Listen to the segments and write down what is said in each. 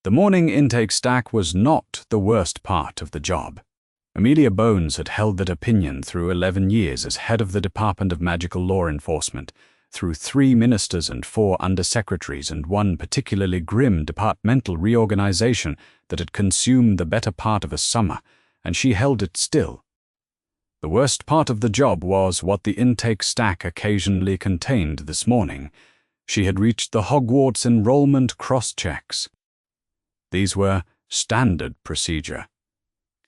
The morning intake stack was not the worst part of the job. Amelia Bones had held that opinion through 11 years as head of the Department of Magical Law Enforcement, through 3 ministers and 4 undersecretaries and one particularly grim departmental reorganization that had consumed the better part of a summer, and she held it still. The worst part of the job was what the intake stack occasionally contained this morning. She had reached the Hogwarts enrollment cross-checks. These were standard procedure.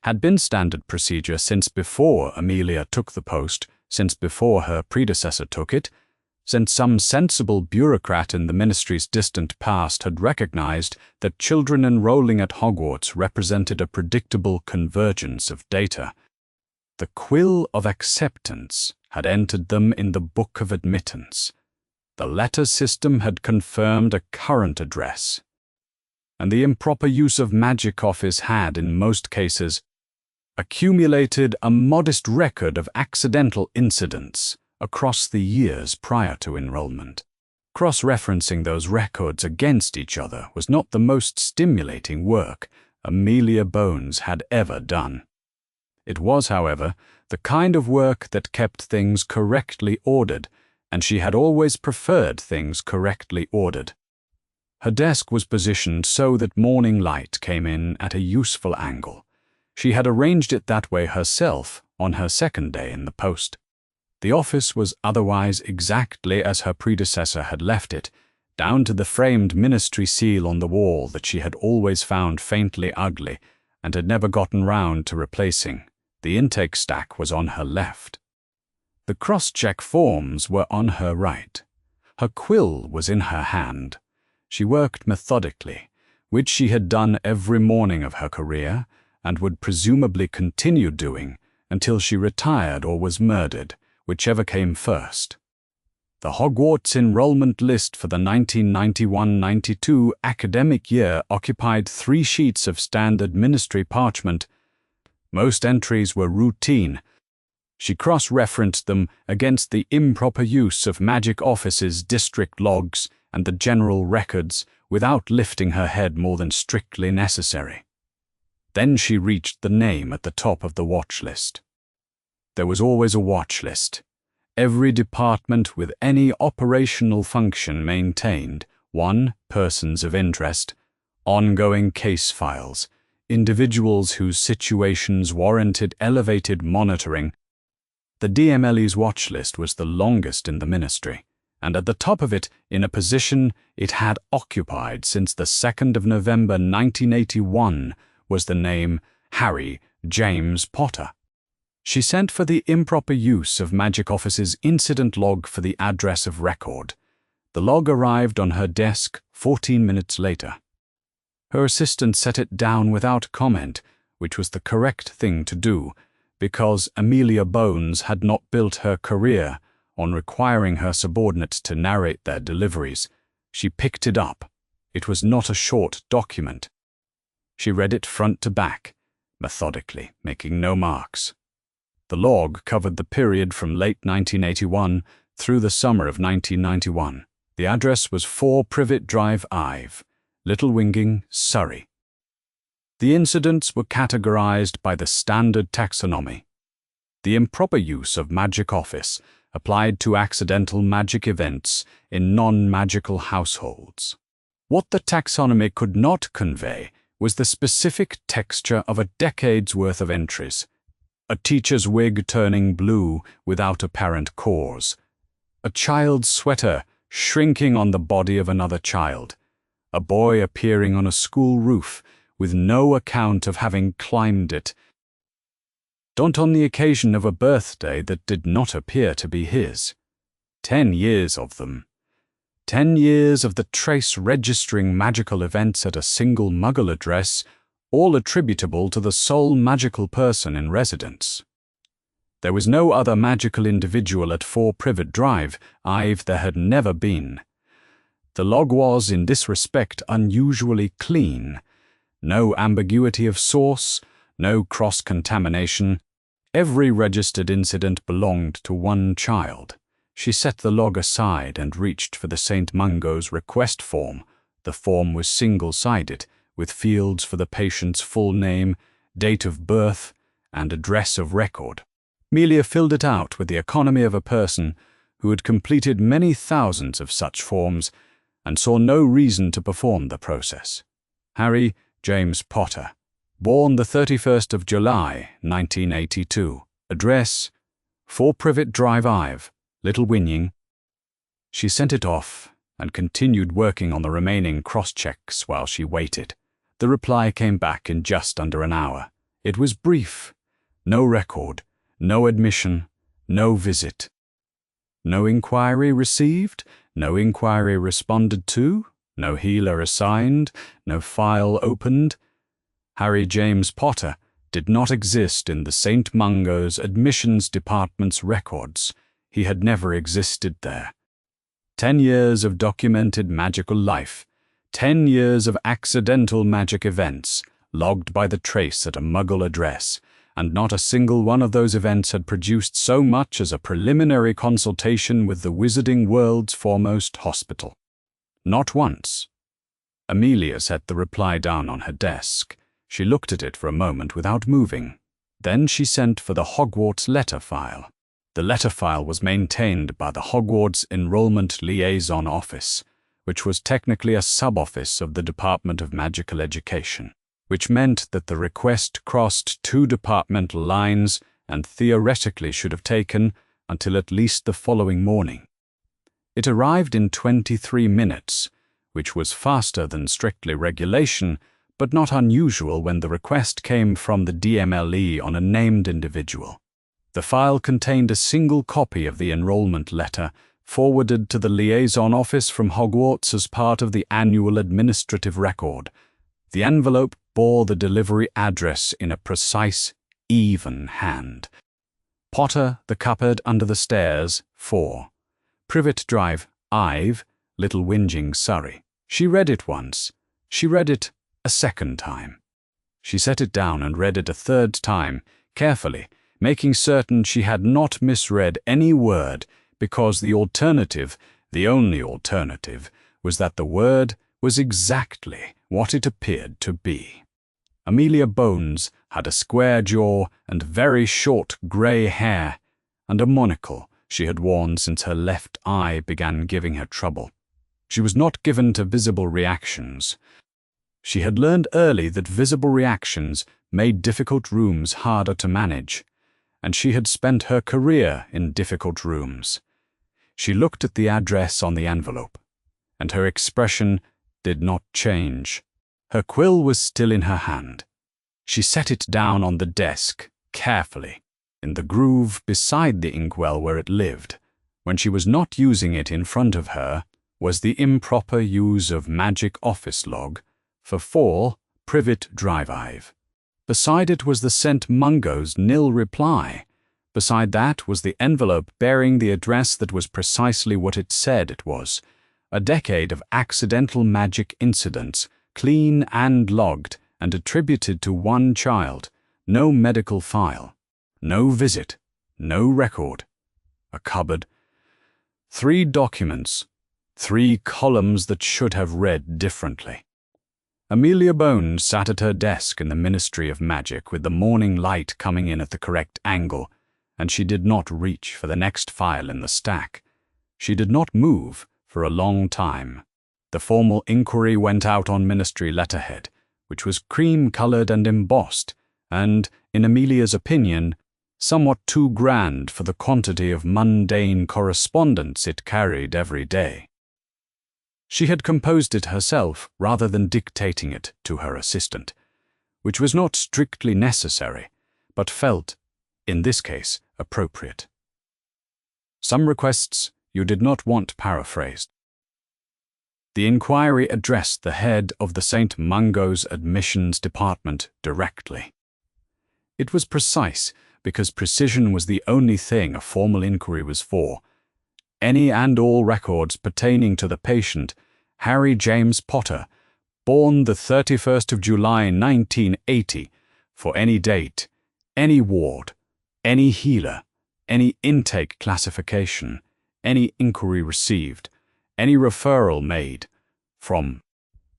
Had been standard procedure since before Amelia took the post, since before her predecessor took it, since some sensible bureaucrat in the ministry's distant past had recognized that children enrolling at Hogwarts represented a predictable convergence of data. The quill of acceptance had entered them in the book of admittance. The letter system had confirmed a current address. And the improper use of Magic Office had, in most cases, accumulated a modest record of accidental incidents across the years prior to enrollment. Cross-referencing those records against each other was not the most stimulating work Amelia Bones had ever done. It was, however, the kind of work that kept things correctly ordered, and she had always preferred things correctly ordered. Her desk was positioned so that morning light came in at a useful angle. She had arranged it that way herself on her second day in the post. The office was otherwise exactly as her predecessor had left it, down to the framed ministry seal on the wall that she had always found faintly ugly and had never gotten round to replacing. The intake stack was on her left. The cross-check forms were on her right. Her quill was in her hand. She worked methodically, which she had done every morning of her career and would presumably continue doing until she retired or was murdered, whichever came first. The Hogwarts enrollment list for the 1991-92 academic year occupied 3 sheets of standard ministry parchment. Most entries were routine. She cross-referenced them against the improper use of Magic Office's district logs and the general records without lifting her head more than strictly necessary. Then she reached the name at the top of the watch list. There was always a watch list. Every department with any operational function maintained 1. Persons of interest, ongoing case files, individuals whose situations warranted elevated monitoring. The DMLE's watch list was the longest in the ministry, and at the top of it, in a position it had occupied since the 2nd of November 1981, was the name Harry James Potter. She sent for the improper use of Magic Office's incident log for the address of record. The log arrived on her desk 14 minutes later. Her assistant set it down without comment, which was the correct thing to do, because Amelia Bones had not built her career on requiring her subordinates to narrate their deliveries. She picked it up. It was not a short document. She read it front to back, methodically, making no marks. The log covered the period from late 1981 through the summer of 1991. The address was 4 Privet Drive, Ive, Little Winging, Surrey. The incidents were categorized by the standard taxonomy. The improper use of Magic Office applied to accidental magic events in non-magical households. What the taxonomy could not convey was the specific texture of a decade's worth of entries. A teacher's wig turning blue without apparent cause. A child's sweater shrinking on the body of another child. A boy appearing on a school roof with no account of having climbed it. Not on the occasion of a birthday that did not appear to be his. 10 years of them. 10 years of the trace registering magical events at a single Muggle address, all attributable to the sole magical person in residence. There was no other magical individual at 4 Privet Drive, Ive there had never been. The log was, in this respect, unusually clean. No ambiguity of source, no cross-contamination. Every registered incident belonged to one child. She set the log aside and reached for the St. Mungo's request form. The form was single-sided, with fields for the patient's full name, date of birth, and address of record. Amelia filled it out with the economy of a person who had completed many thousands of such forms and saw no reason to perform the process. Harry James Potter, born the 31st of July, 1982. Address, 4 Privet Drive, Ive, Little Whinying. She sent it off and continued working on the remaining cross-checks while she waited. The reply came back in just under an hour. It was brief. No record, no admission, no visit. No inquiry received, no inquiry responded to, no healer assigned, no file opened. Harry James Potter did not exist in the St. Mungo's admissions department's records. He had never existed there. 10 years of documented magical life, 10 years of accidental magic events, logged by the trace at a Muggle address, and not a single one of those events had produced so much as a preliminary consultation with the wizarding world's foremost hospital. Not once. Amelia set the reply down on her desk. She looked at it for a moment without moving. Then she sent for the Hogwarts letter file. The letter file was maintained by the Hogwarts Enrollment Liaison Office, which was technically a sub-office of the Department of Magical Education, which meant that the request crossed 2 departmental lines and theoretically should have taken until at least the following morning. It arrived in 23 minutes, which was faster than strictly regulation, but not unusual when the request came from the DMLE on a named individual. The file contained a single copy of the enrollment letter, forwarded to the liaison office from Hogwarts as part of the annual administrative record. The envelope bore the delivery address in a precise, even hand. Potter, the cupboard under the stairs, 4. Privet Drive, Ive, Little Whinging, Surrey. She read it once. She read it a second time. She set it down and read it a third time, carefully, making certain she had not misread any word, because the alternative, the only alternative, was that the word was exactly what it appeared to be. Amelia Bones had a square jaw and very short grey hair, and a monocle she had worn since her left eye began giving her trouble. She was not given to visible reactions. She had learned early that visible reactions made difficult rooms harder to manage, and she had spent her career in difficult rooms. She looked at the address on the envelope, and her expression did not change. Her quill was still in her hand. She set it down on the desk, carefully, in the groove beside the inkwell where it lived. When she was not using it in front of her was the improper use of magic office log for 4 Privet Drive, Ive. Beside it was the St. Mungo's nil reply. Beside that was the envelope bearing the address that was precisely what it said it was. A decade of accidental magic incidents, clean and logged, and attributed to 1 child. No medical file. No visit. No record. A cupboard. 3 documents. 3 columns that should have read differently. Amelia Bones sat at her desk in the Ministry of Magic with the morning light coming in at the correct angle, and she did not reach for the next file in the stack. She did not move for a long time. The formal inquiry went out on ministry letterhead, which was cream-coloured and embossed, and, in Amelia's opinion, somewhat too grand for the quantity of mundane correspondence it carried every day. She had composed it herself rather than dictating it to her assistant, which was not strictly necessary, but felt, in this case, appropriate. Some requests you did not want paraphrased. The inquiry addressed the head of the St. Mungo's admissions department directly. It was precise because precision was the only thing a formal inquiry was for. Any and all records pertaining to the patient, Harry James Potter, born the 31st of July 1980, for any date, any ward, any healer, any intake classification, any inquiry received, any referral made, from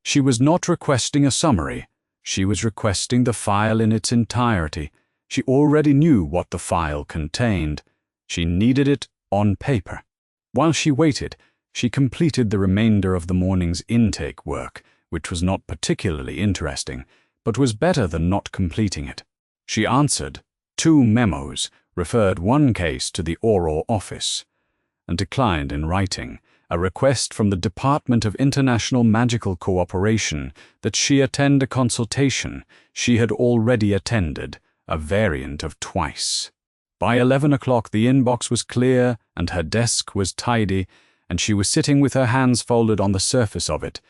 She was not requesting a summary. She was requesting the file in its entirety. She already knew what the file contained. She needed it on paper. While she waited, she completed the remainder of the morning's intake work, which was not particularly interesting, but was better than not completing it. She answered 2 memos, referred one case to the oral office, and declined in writing a request from the Department of International Magical Cooperation that she attend a consultation she had already attended, a variant of twice. By 11 o'clock the inbox was clear and her desk was tidy, and she was sitting with her hands folded on the surface of it,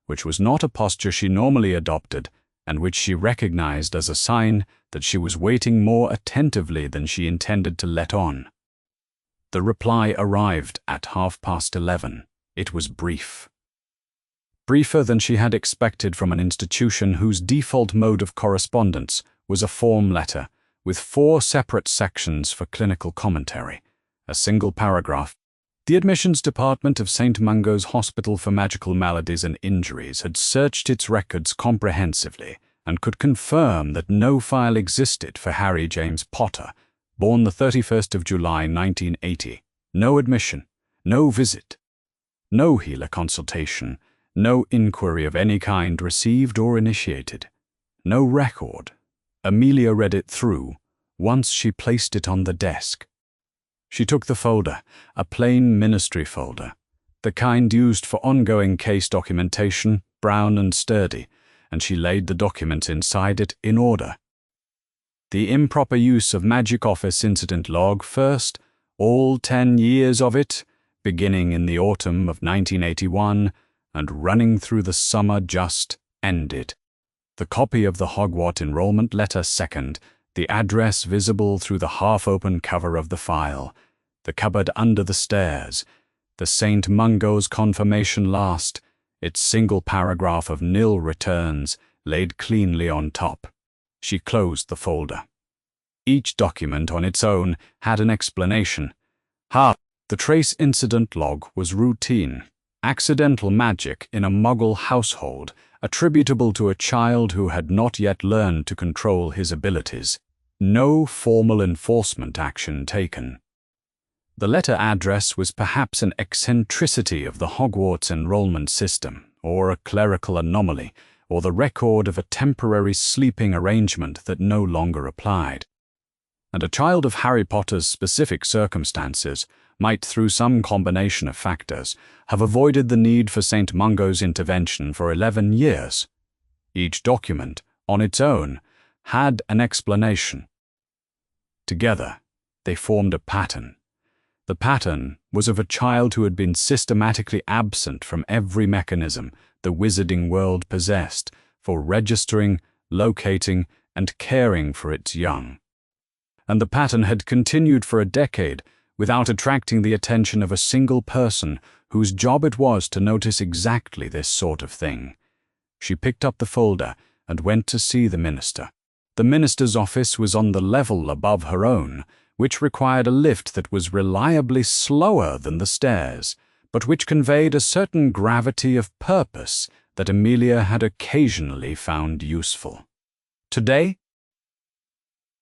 which was not a posture she normally adopted, and which she recognized as a sign that she was waiting more attentively than she intended to let on. The reply arrived at 11:30. It was brief. Briefer than she had expected from an institution whose default mode of correspondence was a form letter, with 4 separate sections for clinical commentary, a single paragraph. The admissions department of St. Mungo's Hospital for Magical Maladies and Injuries had searched its records comprehensively and could confirm that no file existed for Harry James Potter, born the 31st of July 1980. No admission, no visit, no healer consultation, no inquiry of any kind received or initiated, no record. Amelia read it through. Once she placed it on the desk. She took the folder, a plain ministry folder, the kind used for ongoing case documentation, brown and sturdy, and she laid the documents inside it in order. The improper use of Magic Office incident log first, all 10 years of it, beginning in the autumn of 1981 and running through the summer just ended. The copy of the Hogwarts enrollment letter second, the address visible through the half-open cover of the file, the cupboard under the stairs, the St. Mungo's confirmation last, its single paragraph of nil returns laid cleanly on top. She closed the folder. Each document on its own had an explanation. The trace incident log was routine, accidental magic in a Muggle household, attributable to a child who had not yet learned to control his abilities. No formal enforcement action taken. The letter address was perhaps an eccentricity of the Hogwarts enrollment system, or a clerical anomaly, or the record of a temporary sleeping arrangement that no longer applied. And a child of Harry Potter's specific circumstances might, through some combination of factors, have avoided the need for St. Mungo's intervention for 11 years. Each document, on its own, had an explanation. Together, they formed a pattern. The pattern was of a child who had been systematically absent from every mechanism the wizarding world possessed for registering, locating, and caring for its young. And the pattern had continued for a decade without attracting the attention of a single person whose job it was to notice exactly this sort of thing. She picked up the folder and went to see the minister. The minister's office was on the level above her own, which required a lift that was reliably slower than the stairs, but which conveyed a certain gravity of purpose that Amelia had occasionally found useful. Today,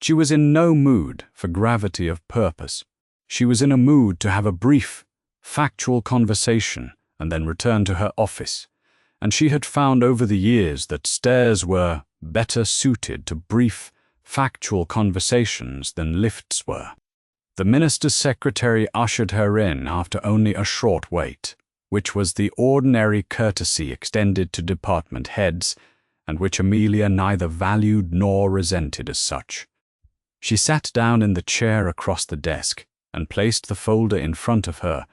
she was in no mood for gravity of purpose. She was in a mood to have a brief, factual conversation and then return to her office, and she had found over the years that stairs were better suited to brief, factual conversations than lifts were. The minister's secretary ushered her in after only a short wait, which was the ordinary courtesy extended to department heads, and which Amelia neither valued nor resented as such. She sat down in the chair across the desk and placed the folder in front of her,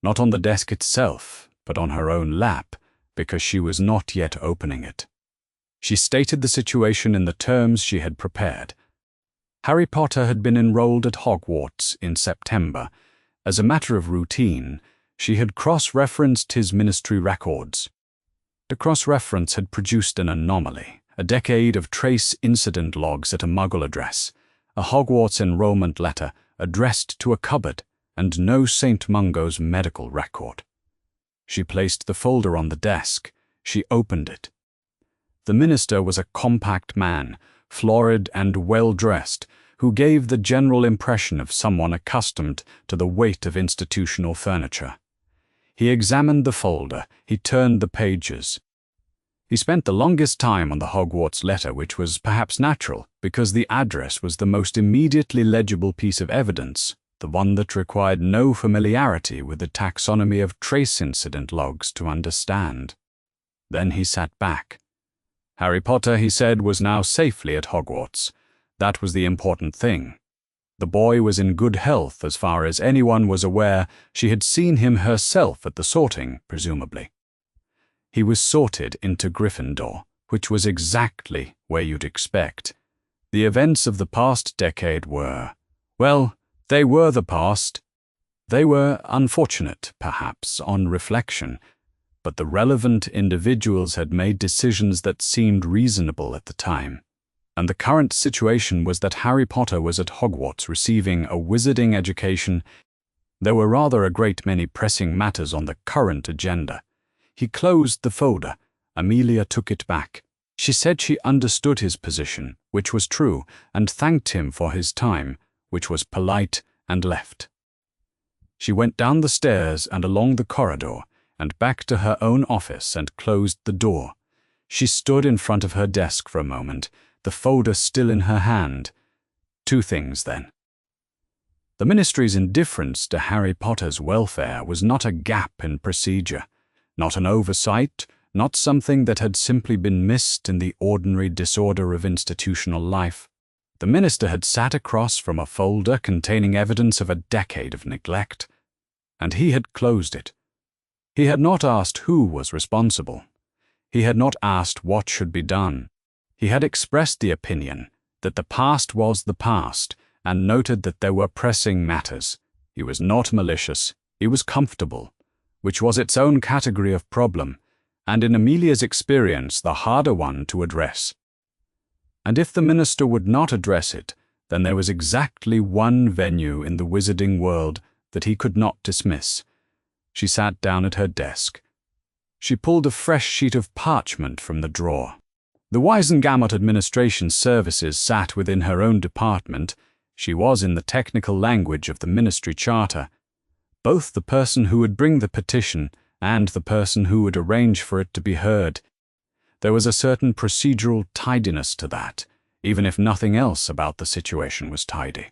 not on the desk itself, but on her own lap, because she was not yet opening it. She stated the situation in the terms she had prepared. Harry Potter had been enrolled at Hogwarts in September. As a matter of routine, she had cross-referenced his ministry records. The cross-reference had produced an anomaly, a decade of trace incident logs at a Muggle address, a Hogwarts enrollment letter addressed to a cupboard, and no St. Mungo's medical record. She placed the folder on the desk. She opened it. The minister was a compact man, florid and well-dressed, who gave the general impression of someone accustomed to the weight of institutional furniture. He examined the folder, he turned the pages. He spent the longest time on the Hogwarts letter, which was perhaps natural, because the address was the most immediately legible piece of evidence, the one that required no familiarity with the taxonomy of trace incident logs to understand. Then he sat back. Harry Potter, he said, was now safely at Hogwarts. That was the important thing. The boy was in good health as far as anyone was aware. She had seen him herself at the sorting, presumably. He was sorted into Gryffindor, which was exactly where you'd expect. The events of the past decade were, well, they were the past. They were unfortunate, perhaps, on reflection, but the relevant individuals had made decisions that seemed reasonable at the time. And the current situation was that Harry Potter was at Hogwarts receiving a wizarding education. There were rather a great many pressing matters on the current agenda. He closed the folder. Amelia took it back. She said she understood his position, which was true, and thanked him for his time, which was polite, and left. She went down the stairs and along the corridor, and back to her own office and closed the door. She stood in front of her desk for a moment, the folder still in her hand. Two things, then. The Ministry's indifference to Harry Potter's welfare was not a gap in procedure, not an oversight, not something that had simply been missed in the ordinary disorder of institutional life. The minister had sat across from a folder containing evidence of a decade of neglect, and he had closed it. He had not asked who was responsible. He had not asked what should be done. He had expressed the opinion that the past was the past and noted that there were pressing matters. He was not malicious. He was comfortable, which was its own category of problem, and in Amelia's experience the harder one to address. And if the minister would not address it, then there was exactly one venue in the wizarding world that he could not dismiss. She sat down at her desk. She pulled a fresh sheet of parchment from the drawer. The Wizengamot Administration Services sat within her own department. She was, in the technical language of the ministry charter, both the person who would bring the petition and the person who would arrange for it to be heard. There was a certain procedural tidiness to that, even if nothing else about the situation was tidy.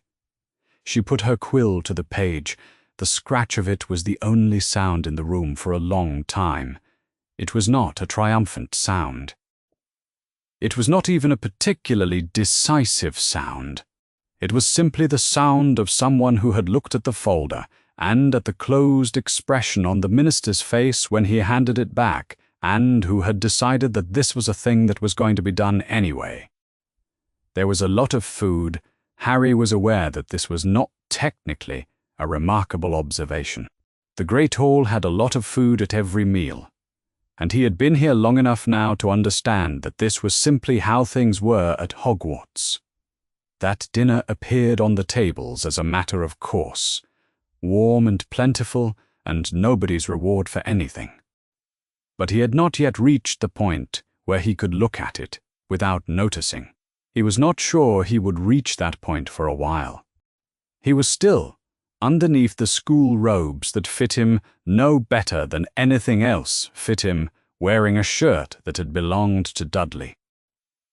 She put her quill to the page. The scratch of it was the only sound in the room for a long time. It was not a triumphant sound. It was not even a particularly decisive sound. It was simply the sound of someone who had looked at the folder and at the closed expression on the minister's face when he handed it back, and who had decided that this was a thing that was going to be done anyway. There was a lot of food. Harry was aware that this was not technically a remarkable observation. The Great Hall had a lot of food at every meal, and he had been here long enough now to understand that this was simply how things were at Hogwarts. That dinner appeared on the tables as a matter of course, warm and plentiful, and nobody's reward for anything. But he had not yet reached the point where he could look at it without noticing. He was not sure he would reach that point for a while. He was still, underneath the school robes that fit him no better than anything else fit him, wearing a shirt that had belonged to Dudley.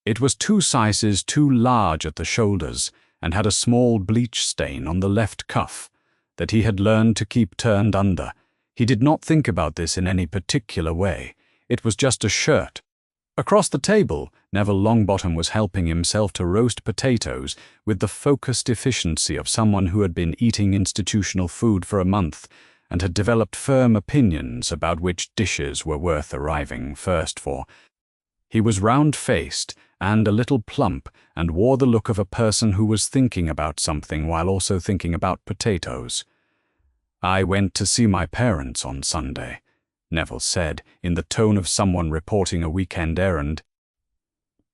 It was 2 sizes too large at the shoulders and had a small bleach stain on the left cuff that he had learned to keep turned under. He did not think about this in any particular way. It was just a shirt. Across the table, Neville Longbottom was helping himself to roast potatoes with the focused efficiency of someone who had been eating institutional food for a month and had developed firm opinions about which dishes were worth arriving first for. He was round-faced and a little plump and wore the look of a person who was thinking about something while also thinking about potatoes. "I went to see my parents on Sunday," Neville said, in the tone of someone reporting a weekend errand.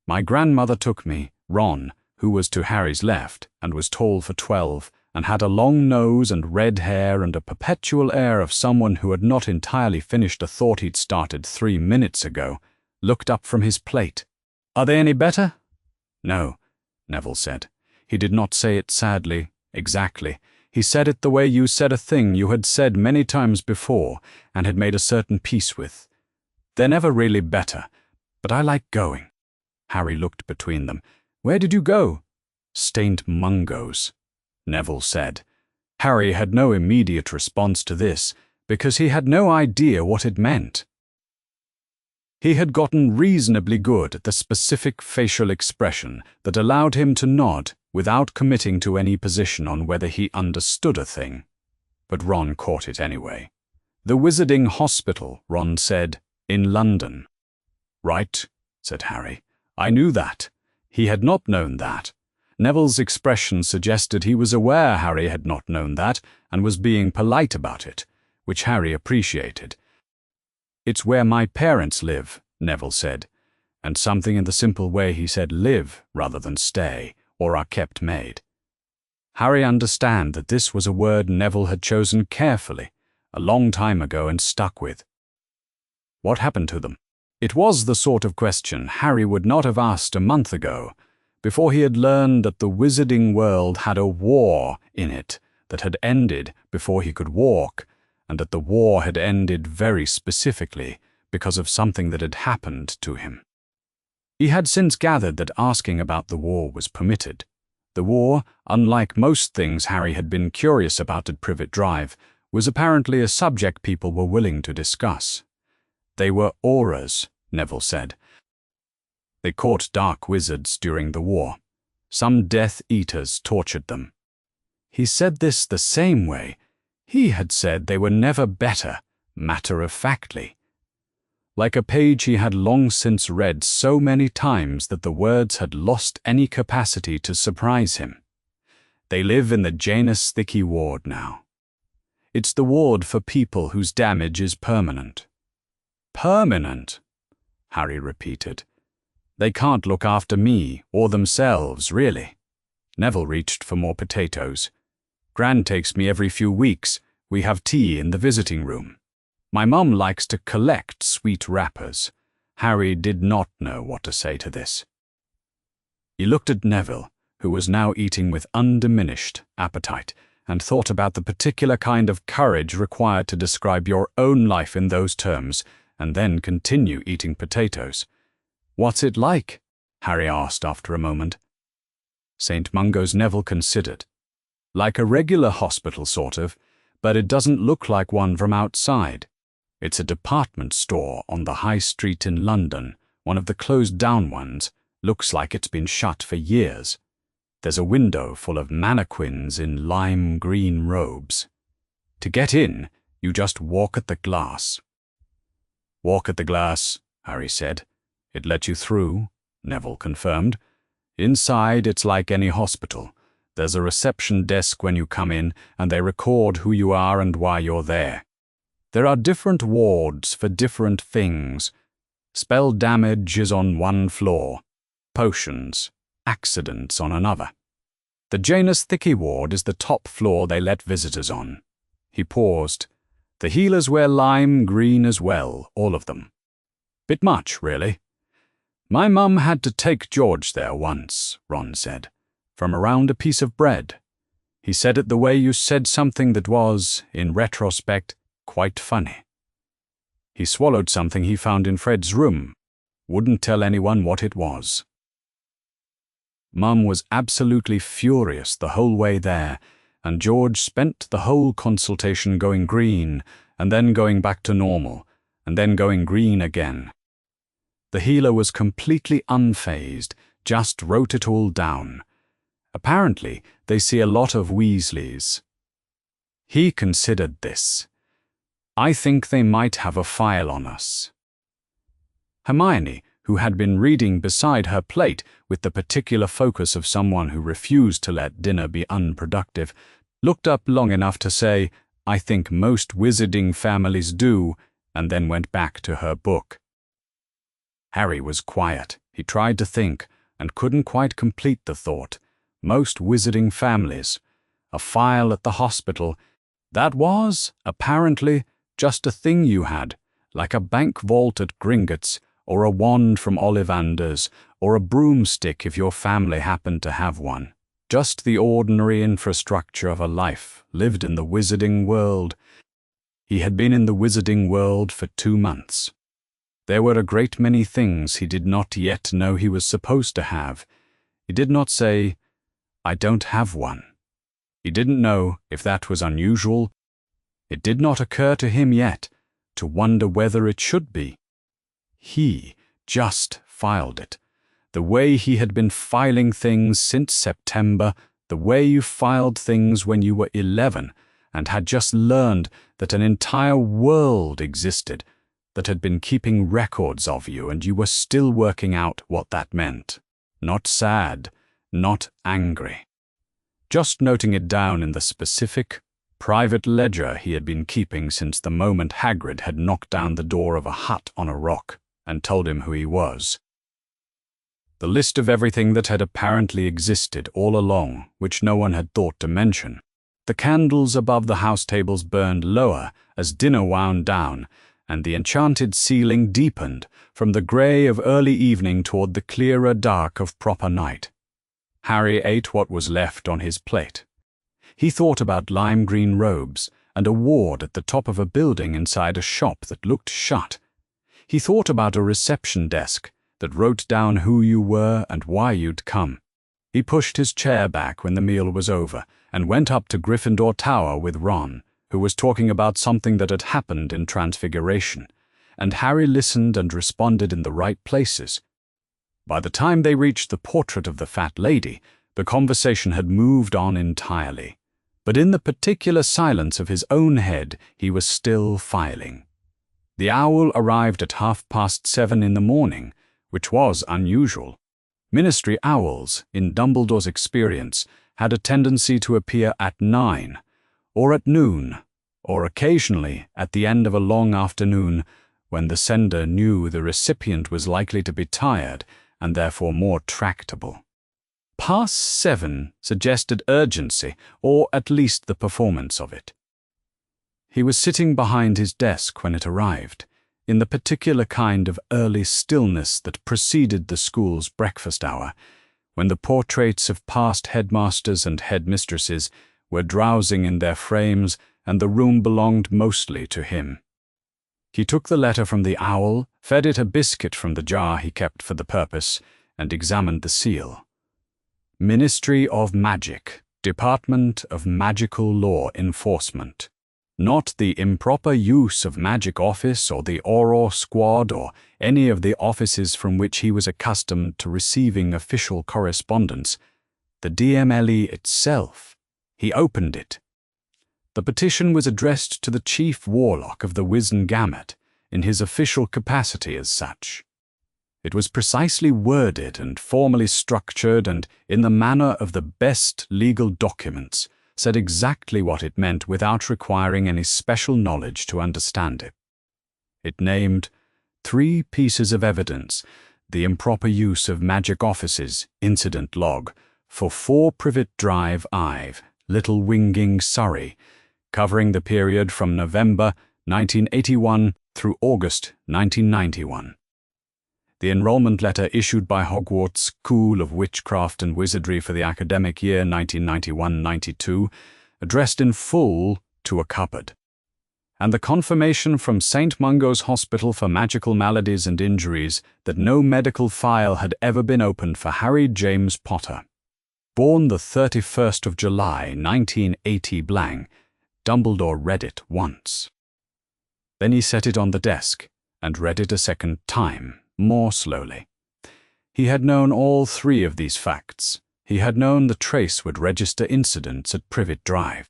"My grandmother took me, Ron, who was to Harry's left and was tall for 12, and had a long nose and red hair and a perpetual air of someone who had not entirely finished a thought he'd started 3 minutes ago, looked up from his plate. "Are they any better?" "No," Neville said. He did not say it sadly, exactly. He said it the way you said a thing you had said many times before and had made a certain peace with. "They're never really better, but I like going." Harry looked between them. "Where did you go?" "St. Mungo's," Neville said. Harry had no immediate response to this because he had no idea what it meant. He had gotten reasonably good at the specific facial expression that allowed him to nod without committing to any position on whether he understood a thing. But Ron caught it anyway. "The Wizarding Hospital," Ron said, "in London." "Right," said Harry. "I knew that." He had not known that. Neville's expression suggested he was aware Harry had not known that and was being polite about it, which Harry appreciated. "It's where my parents live," Neville said, and something in the simple way he said live rather than stay or are kept made. Harry understood that this was a word Neville had chosen carefully, a long time ago and stuck with. What happened to them? It was the sort of question Harry would not have asked a month ago, before he had learned that the wizarding world had a war in it that had ended before he could walk, and that the war had ended very specifically because of something that had happened to him. He had since gathered that asking about the war was permitted. The war, unlike most things Harry had been curious about at Privet Drive, was apparently a subject people were willing to discuss. They were auras, Neville said. They caught dark wizards during the war. Some Death Eaters tortured them. He said this the same way he had said they were never better, matter-of-factly. Like a page he had long since read so many times that the words had lost any capacity to surprise him. They live in the Janus Thicky ward now. It's the ward for people whose damage is permanent. Permanent, Harry repeated. They can't look after me or themselves, really. Neville reached for more potatoes. Gran takes me every few weeks. We have tea in the visiting room. My mum likes to collect sweet wrappers. Harry did not know what to say to this. He looked at Neville, who was now eating with undiminished appetite, and thought about the particular kind of courage required to describe your own life in those terms, and then continue eating potatoes. "What's it like?" Harry asked after a moment. St. Mungo's Neville considered. "Like a regular hospital, sort of, but it doesn't look like one from outside. It's a department store on the high street in London, one of the closed-down ones. Looks like it's been shut for years. There's a window full of mannequins in lime green robes. To get in, you just walk at the glass." "Walk at the glass," Harry said. "It let you through," Neville confirmed. "Inside, it's like any hospital. There's a reception desk when you come in, and they record who you are and why you're there. There are different wards for different things. Spell damage is on one floor, potions, accidents on another. The Janus Thicky ward is the top floor they let visitors on." He paused. "The healers wear lime green as well, all of them. Bit much, really. My mum had to take George there once," Ron said, "from around a piece of bread. He said it the way you said something that was, in retrospect, quite funny. He swallowed something he found in Fred's room. Wouldn't tell anyone what it was." Mum was absolutely furious the whole way there, and George spent the whole consultation going green, and then going back to normal, and then going green again. The healer was completely unfazed, just wrote it all down. Apparently, they see a lot of Weasleys. He considered this. "I think they might have a file on us." Hermione, who had been reading beside her plate with the particular focus of someone who refused to let dinner be unproductive, looked up long enough to say, "I think most wizarding families do," and then went back to her book. Harry was quiet. He tried to think, and couldn't quite complete the thought. Most wizarding families. a file at the hospital. That was, apparently, just a thing you had, like a bank vault at Gringotts, or a wand from Ollivanders, or a broomstick if your family happened to have one. Just the ordinary infrastructure of a life lived in the wizarding world. He had been in the wizarding world for 2 months. There were a great many things he did not yet know he was supposed to have. He did not say, "I don't have one." He didn't know if that was unusual. It did not occur to him yet to wonder whether it should be. He just filed it. The way he had been filing things since September, the way you filed things when you were 11 and had just learned that an entire world existed that had been keeping records of you, and you were still working out what that meant. Not sad, not angry. Just noting it down in the specific, private ledger he had been keeping since the moment Hagrid had knocked down the door of a hut on a rock and told him who he was. The list of everything that had apparently existed all along, which no one had thought to mention. The candles above the house tables burned lower as dinner wound down, and the enchanted ceiling deepened from the grey of early evening toward the clearer dark of proper night. Harry ate what was left on his plate. He thought about lime green robes and a ward at the top of a building inside a shop that looked shut. He thought about a reception desk that wrote down who you were and why you'd come. He pushed his chair back when the meal was over and went up to Gryffindor Tower with Ron, who was talking about something that had happened in Transfiguration, and Harry listened and responded in the right places. By the time they reached the portrait of the fat lady, the conversation had moved on entirely. But in the particular silence of his own head, he was still filing. The owl arrived at 7:30 in the morning, which was unusual. Ministry owls, in Dumbledore's experience, had a tendency to appear at 9, or at noon, or occasionally at the end of a long afternoon when the sender knew the recipient was likely to be tired and therefore more tractable. 7:30 suggested urgency, or at least the performance of it. He was sitting behind his desk when it arrived, in the particular kind of early stillness that preceded the school's breakfast hour, when the portraits of past headmasters and headmistresses were drowsing in their frames and the room belonged mostly to him. He took the letter from the owl, fed it a biscuit from the jar he kept for the purpose, and examined the seal. Ministry of Magic, Department of Magical Law Enforcement. Not the improper use of Magic Office or the Auror Squad or any of the offices from which he was accustomed to receiving official correspondence. The DMLE itself. He opened it. The petition was addressed to the Chief Warlock of the Wizengamot, in his official capacity as such. It was precisely worded and formally structured and, in the manner of the best legal documents, said exactly what it meant without requiring any special knowledge to understand it. It named 3 pieces of evidence: the improper use of magic offices, incident log, for 4 Privet Drive, Ive, Little Winging, Surrey, covering the period from November 1981 through August 1991. The enrollment letter issued by Hogwarts School of Witchcraft and Wizardry for the academic year 1991-92, addressed in full to a cupboard. And the confirmation from St. Mungo's Hospital for Magical Maladies and Injuries that no medical file had ever been opened for Harry James Potter. Born the 31st of July, 1980 blank, Dumbledore read it once. Then he set it on the desk and read it a second time, more slowly. He had known all 3 of these facts. He had known the trace would register incidents at Privet Drive.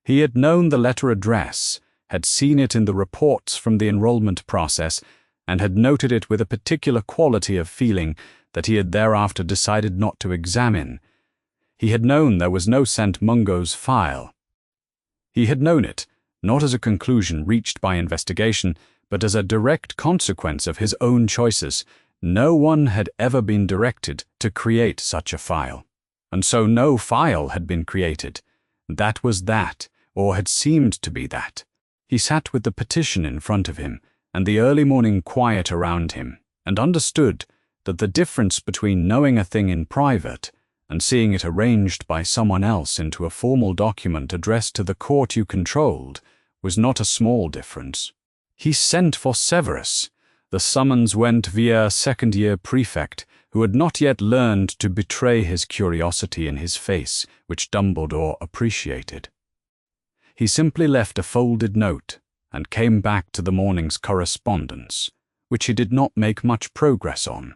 He had known the letter address, had seen it in the reports from the enrollment process, and had noted it with a particular quality of feeling that he had thereafter decided not to examine. He had known there was no St. Mungo's file. He had known it, not as a conclusion reached by investigation, but as a direct consequence of his own choices. No one had ever been directed to create such a file, and so no file had been created. That was that, or had seemed to be that. He sat with the petition in front of him, and the early morning quiet around him, and understood that the difference between knowing a thing in private and seeing it arranged by someone else into a formal document addressed to the court you controlled was not a small difference. He sent for Severus. The summons went via a second-year prefect who had not yet learned to betray his curiosity in his face, which Dumbledore appreciated. He simply left a folded note and came back to the morning's correspondence, which he did not make much progress on.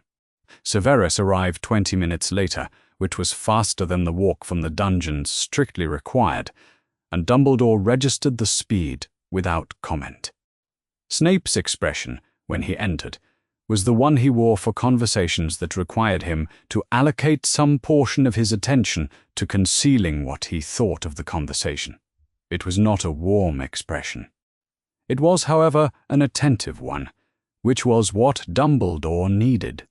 Severus arrived 20 minutes later, which was faster than the walk from the dungeons strictly required, and Dumbledore registered the speed without comment. Snape's expression, when he entered, was the one he wore for conversations that required him to allocate some portion of his attention to concealing what he thought of the conversation. It was not a warm expression. It was, however, an attentive one, which was what Dumbledore needed.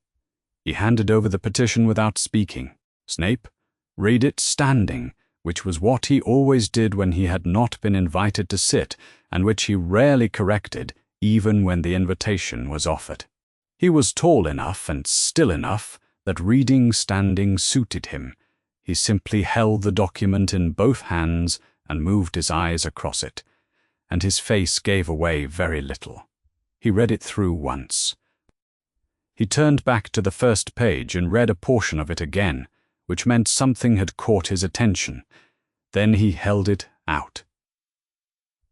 He handed over the petition without speaking. Snape, read it standing, which was what he always did when he had not been invited to sit, and which he rarely corrected, even when the invitation was offered. He was tall enough and still enough that reading standing suited him. He simply held the document in both hands and moved his eyes across it, and his face gave away very little. He read it through once. He turned back to the first page and read a portion of it again, which meant something had caught his attention. Then he held it out.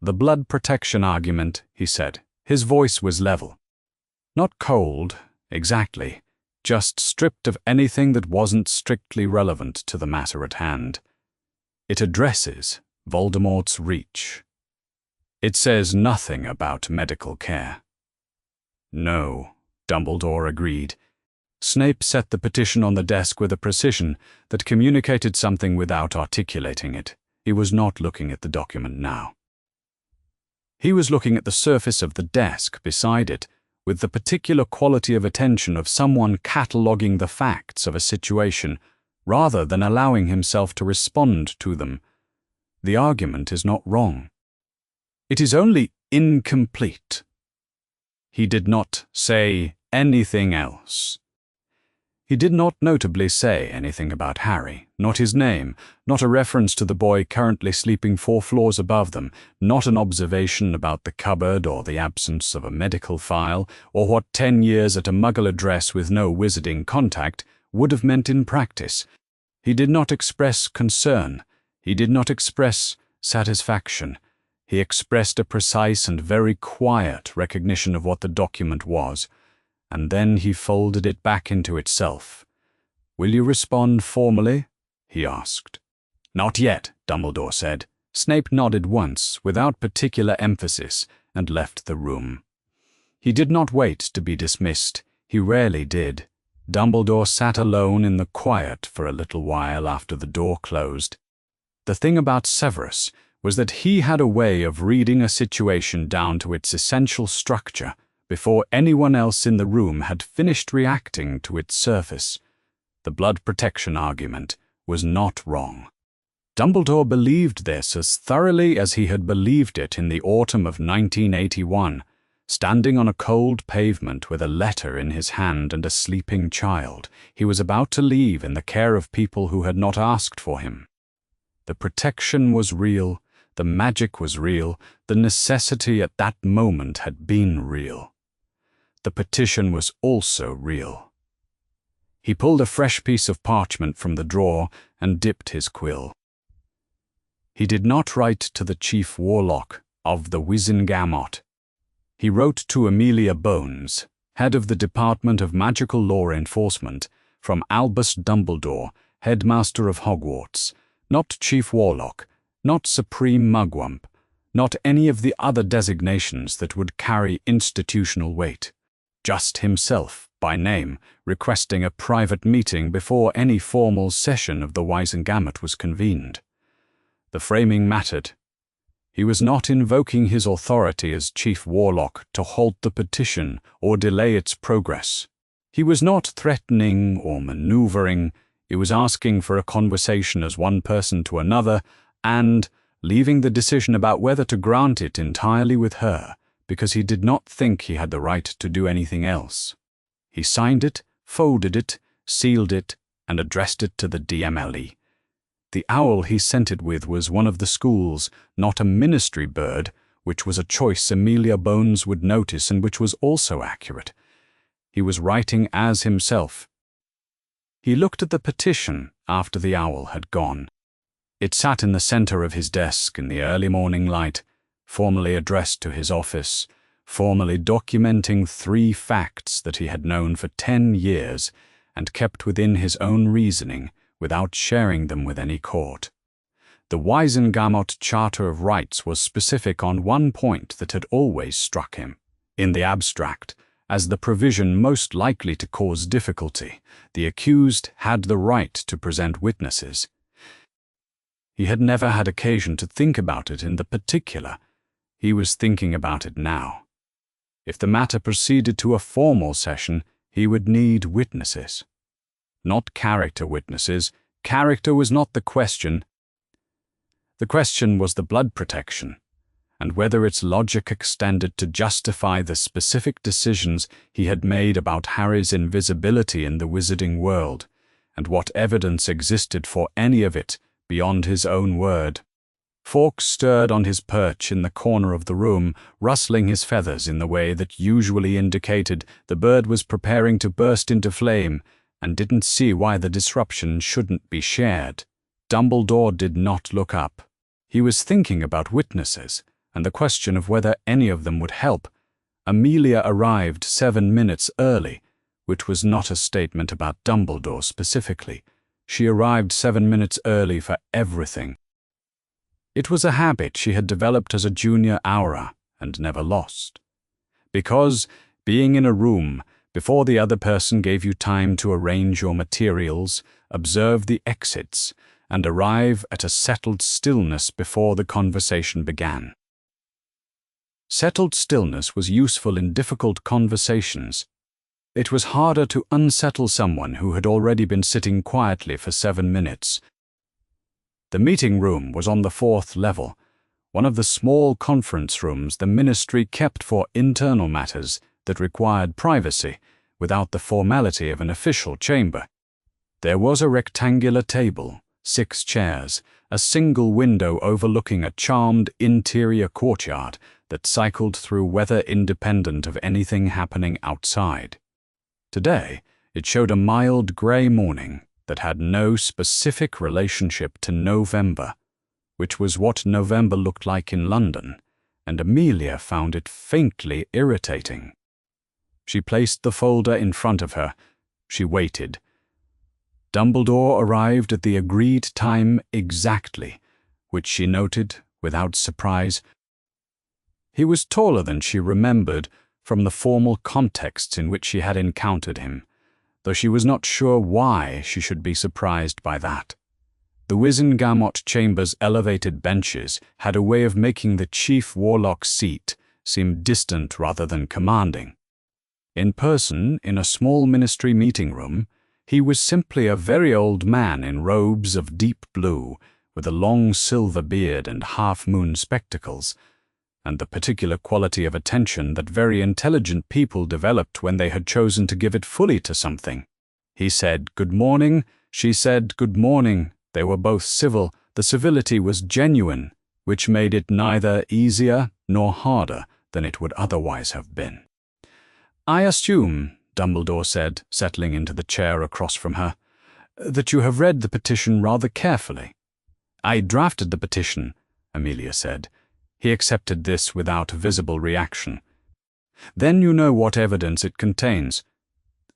"The blood protection argument," he said. His voice was level. Not cold, exactly, just stripped of anything that wasn't strictly relevant to the matter at hand. It addresses Voldemort's reach. It says nothing about medical care. No, Dumbledore agreed. Snape set the petition on the desk with a precision that communicated something without articulating it. He was not looking at the document now. He was looking at the surface of the desk beside it, with the particular quality of attention of someone cataloguing the facts of a situation, rather than allowing himself to respond to them. The argument is not wrong. It is only incomplete. He did not say anything else. He did not notably say anything about Harry, not his name, not a reference to the boy currently sleeping 4 floors above them, not an observation about the cupboard or the absence of a medical file, or what 10 years at a Muggle address with no wizarding contact would have meant in practice. He did not express concern. He did not express satisfaction. He expressed a precise and very quiet recognition of what the document was, and then he folded it back into itself. "Will you respond formally?" he asked. "Not yet," Dumbledore said. Snape nodded once, without particular emphasis, and left the room. He did not wait to be dismissed. He rarely did. Dumbledore sat alone in the quiet for a little while after the door closed. The thing about Severus was that he had a way of reading a situation down to its essential structure before anyone else in the room had finished reacting to its surface. The blood protection argument was not wrong. Dumbledore believed this as thoroughly as he had believed it in the autumn of 1981, standing on a cold pavement with a letter in his hand and a sleeping child. He was about to leave in the care of people who had not asked for him. The protection was real, the magic was real, the necessity at that moment had been real. The petition was also real. He pulled a fresh piece of parchment from the drawer and dipped his quill. He did not write to the Chief Warlock of the Wizengamot. He wrote to Amelia Bones, head of the Department of Magical Law Enforcement, from Albus Dumbledore, headmaster of Hogwarts, not Chief Warlock, not Supreme Mugwump, not any of the other designations that would carry institutional weight. Just himself, by name, requesting a private meeting before any formal session of the Wizengamot was convened. The framing mattered. He was not invoking his authority as Chief Warlock to halt the petition or delay its progress. He was not threatening or maneuvering. He was asking for a conversation as one person to another, and leaving the decision about whether to grant it entirely with her, because he did not think he had the right to do anything else. He signed it, folded it, sealed it, and addressed it to the DMLE. The owl he sent it with was one of the school's, not a ministry bird, which was a choice Amelia Bones would notice and which was also accurate. He was writing as himself. He looked at the petition after the owl had gone. It sat in the center of his desk in the early morning light, formally addressed to his office, formally documenting 3 facts that he had known for 10 years and kept within his own reasoning without sharing them with any court. The Wizengamot Charter of Rights was specific on one point that had always struck him. In the abstract, as the provision most likely to cause difficulty, the accused had the right to present witnesses. He had never had occasion to think about it in the particular. He was thinking about it now. If the matter proceeded to a formal session, he would need witnesses. Not character witnesses. Character was not the question. The question was the blood protection, and whether its logic extended to justify the specific decisions he had made about Harry's invisibility in the wizarding world, and what evidence existed for any of it beyond his own word. Fawkes stirred on his perch in the corner of the room, rustling his feathers in the way that usually indicated the bird was preparing to burst into flame, and didn't see why the disruption shouldn't be shared. Dumbledore did not look up. He was thinking about witnesses, and the question of whether any of them would help. Amelia arrived 7 minutes early, which was not a statement about Dumbledore specifically. She arrived 7 minutes early for everything. It was a habit she had developed as a junior aura and never lost. Because, being in a room before the other person gave you time to arrange your materials, observe the exits, and arrive at a settled stillness before the conversation began. Settled stillness was useful in difficult conversations. It was harder to unsettle someone who had already been sitting quietly for 7 minutes. The meeting room was on the 4th level, one of the small conference rooms the ministry kept for internal matters that required privacy without the formality of an official chamber. There was a rectangular table, 6 chairs, a single window overlooking a charmed interior courtyard that cycled through weather independent of anything happening outside. Today, it showed a mild grey morning that had no specific relationship to November, which was what November looked like in London, and Amelia found it faintly irritating. She placed the folder in front of her. She waited. Dumbledore arrived at the agreed time exactly, which she noted without surprise. He was taller than she remembered from the formal contexts in which she had encountered him, though she was not sure why she should be surprised by that. The Wizengamot chamber's elevated benches had a way of making the chief warlock's seat seem distant rather than commanding. In person, in a small ministry meeting room, he was simply a very old man in robes of deep blue, with a long silver beard and half-moon spectacles, and the particular quality of attention that very intelligent people developed when they had chosen to give it fully to something. He said, "Good morning." She said, "Good morning." They were both civil. The civility was genuine, which made it neither easier nor harder than it would otherwise have been. "I assume," Dumbledore said, settling into the chair across from her, "that you have read the petition rather carefully." "I drafted the petition," Amelia said. He accepted this without visible reaction. "Then you know what evidence it contains."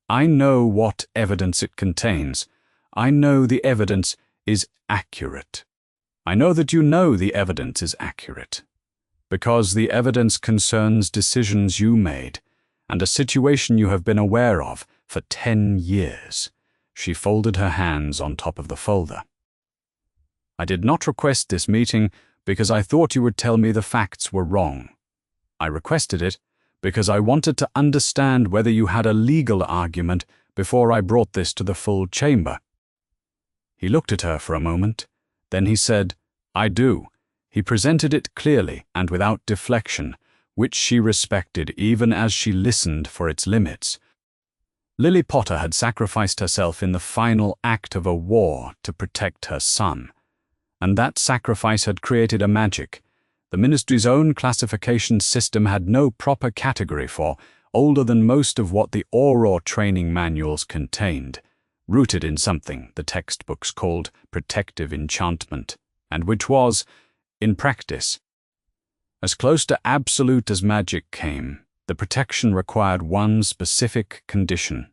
"I know what evidence it contains. I know the evidence is accurate." "I know that you know the evidence is accurate, because the evidence concerns decisions you made, and a situation you have been aware of for 10 years. She folded her hands on top of the folder. "I did not request this meeting because I thought you would tell me the facts were wrong. I requested it because I wanted to understand whether you had a legal argument before I brought this to the full chamber." He looked at her for a moment, then he said, I do." He presented it clearly and without deflection, which she respected even as she listened for its limits. Lily Potter had sacrificed herself in the final act of a war to protect her son, and that sacrifice had created a magic the ministry's own classification system had no proper category for, older than most of what the Auror training manuals contained, rooted in something the textbooks called protective enchantment, and which was, in practice, as close to absolute as magic came. The protection required one specific condition.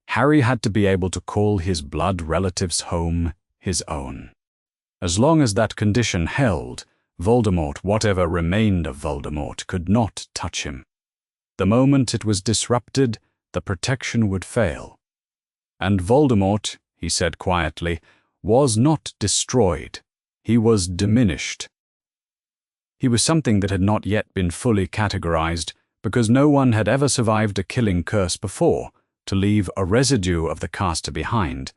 Harry had to be able to call his blood relatives home his own. As long as that condition held, Voldemort, whatever remained of Voldemort, could not touch him. The moment it was disrupted, the protection would fail. And Voldemort, he said quietly, was not destroyed. He was diminished. He was something that had not yet been fully categorized, because no one had ever survived a killing curse before, to leave a residue of the caster behind,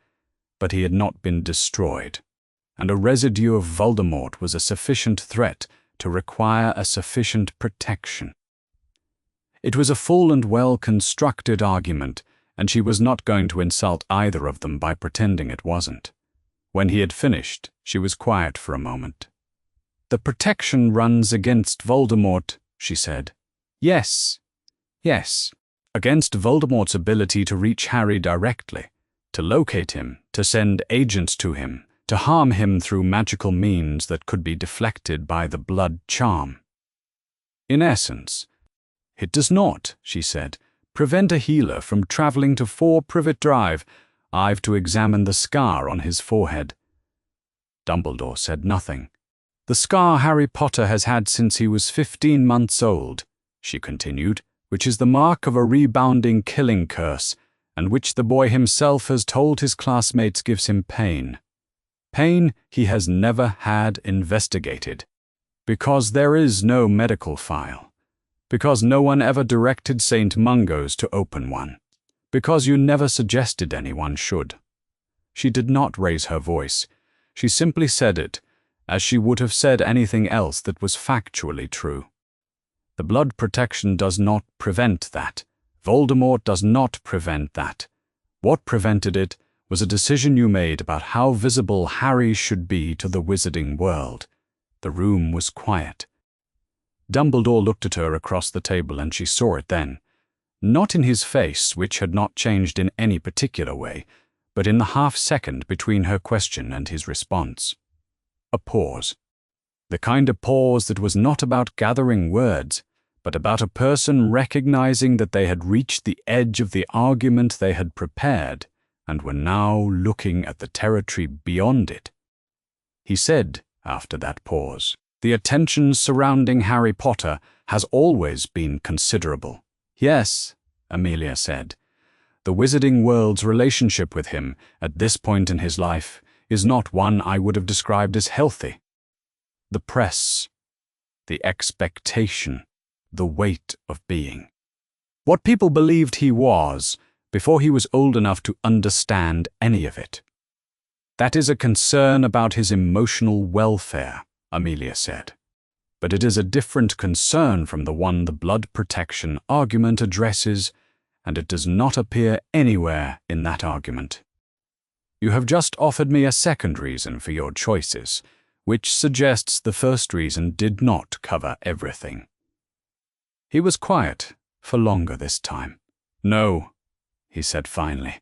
but he had not been destroyed. And a residue of Voldemort was a sufficient threat to require a sufficient protection. It was a full and well-constructed argument, and she was not going to insult either of them by pretending it wasn't. When he had finished, she was quiet for a moment. "The protection runs against Voldemort," she said. Yes. Against Voldemort's ability to reach Harry directly, to locate him, to send agents to him, to harm him through magical means that could be deflected by the blood charm. In essence, it does not, she said, prevent a healer from traveling to 4 Privet Drive. I've to examine the scar on his forehead. Dumbledore said nothing. "The scar Harry Potter has had since he was 15 months old," she continued, "which is the mark of a rebounding killing curse, and which the boy himself has told his classmates gives him pain. Pain he has never had investigated, because there is no medical file, because no one ever directed St. Mungo's to open one, because you never suggested anyone should." She did not raise her voice. She simply said it, as she would have said anything else that was factually true. The blood protection does not prevent that. Voldemort does not prevent that. What prevented it was a decision you made about how visible Harry should be to the wizarding world. The room was quiet. Dumbledore looked at her across the table, and she saw it then. Not in his face, which had not changed in any particular way, but in the half-second between her question and his response. A pause. The kind of pause that was not about gathering words, but about a person recognizing that they had reached the edge of the argument they had prepared, and were now looking at the territory beyond it. He said, after that pause, "The attention surrounding Harry Potter has always been considerable." "Yes," Amelia said. "The wizarding world's relationship with him, at this point in his life, is not one I would have described as healthy. The press, the expectation, the weight of being. What people believed he was, before he was old enough to understand any of it. That is a concern about his emotional welfare," Amelia said. "But it is a different concern from the one the blood protection argument addresses, and it does not appear anywhere in that argument. You have just offered me a second reason for your choices, which suggests the first reason did not cover everything." He was quiet for longer this time. "No," he said finally.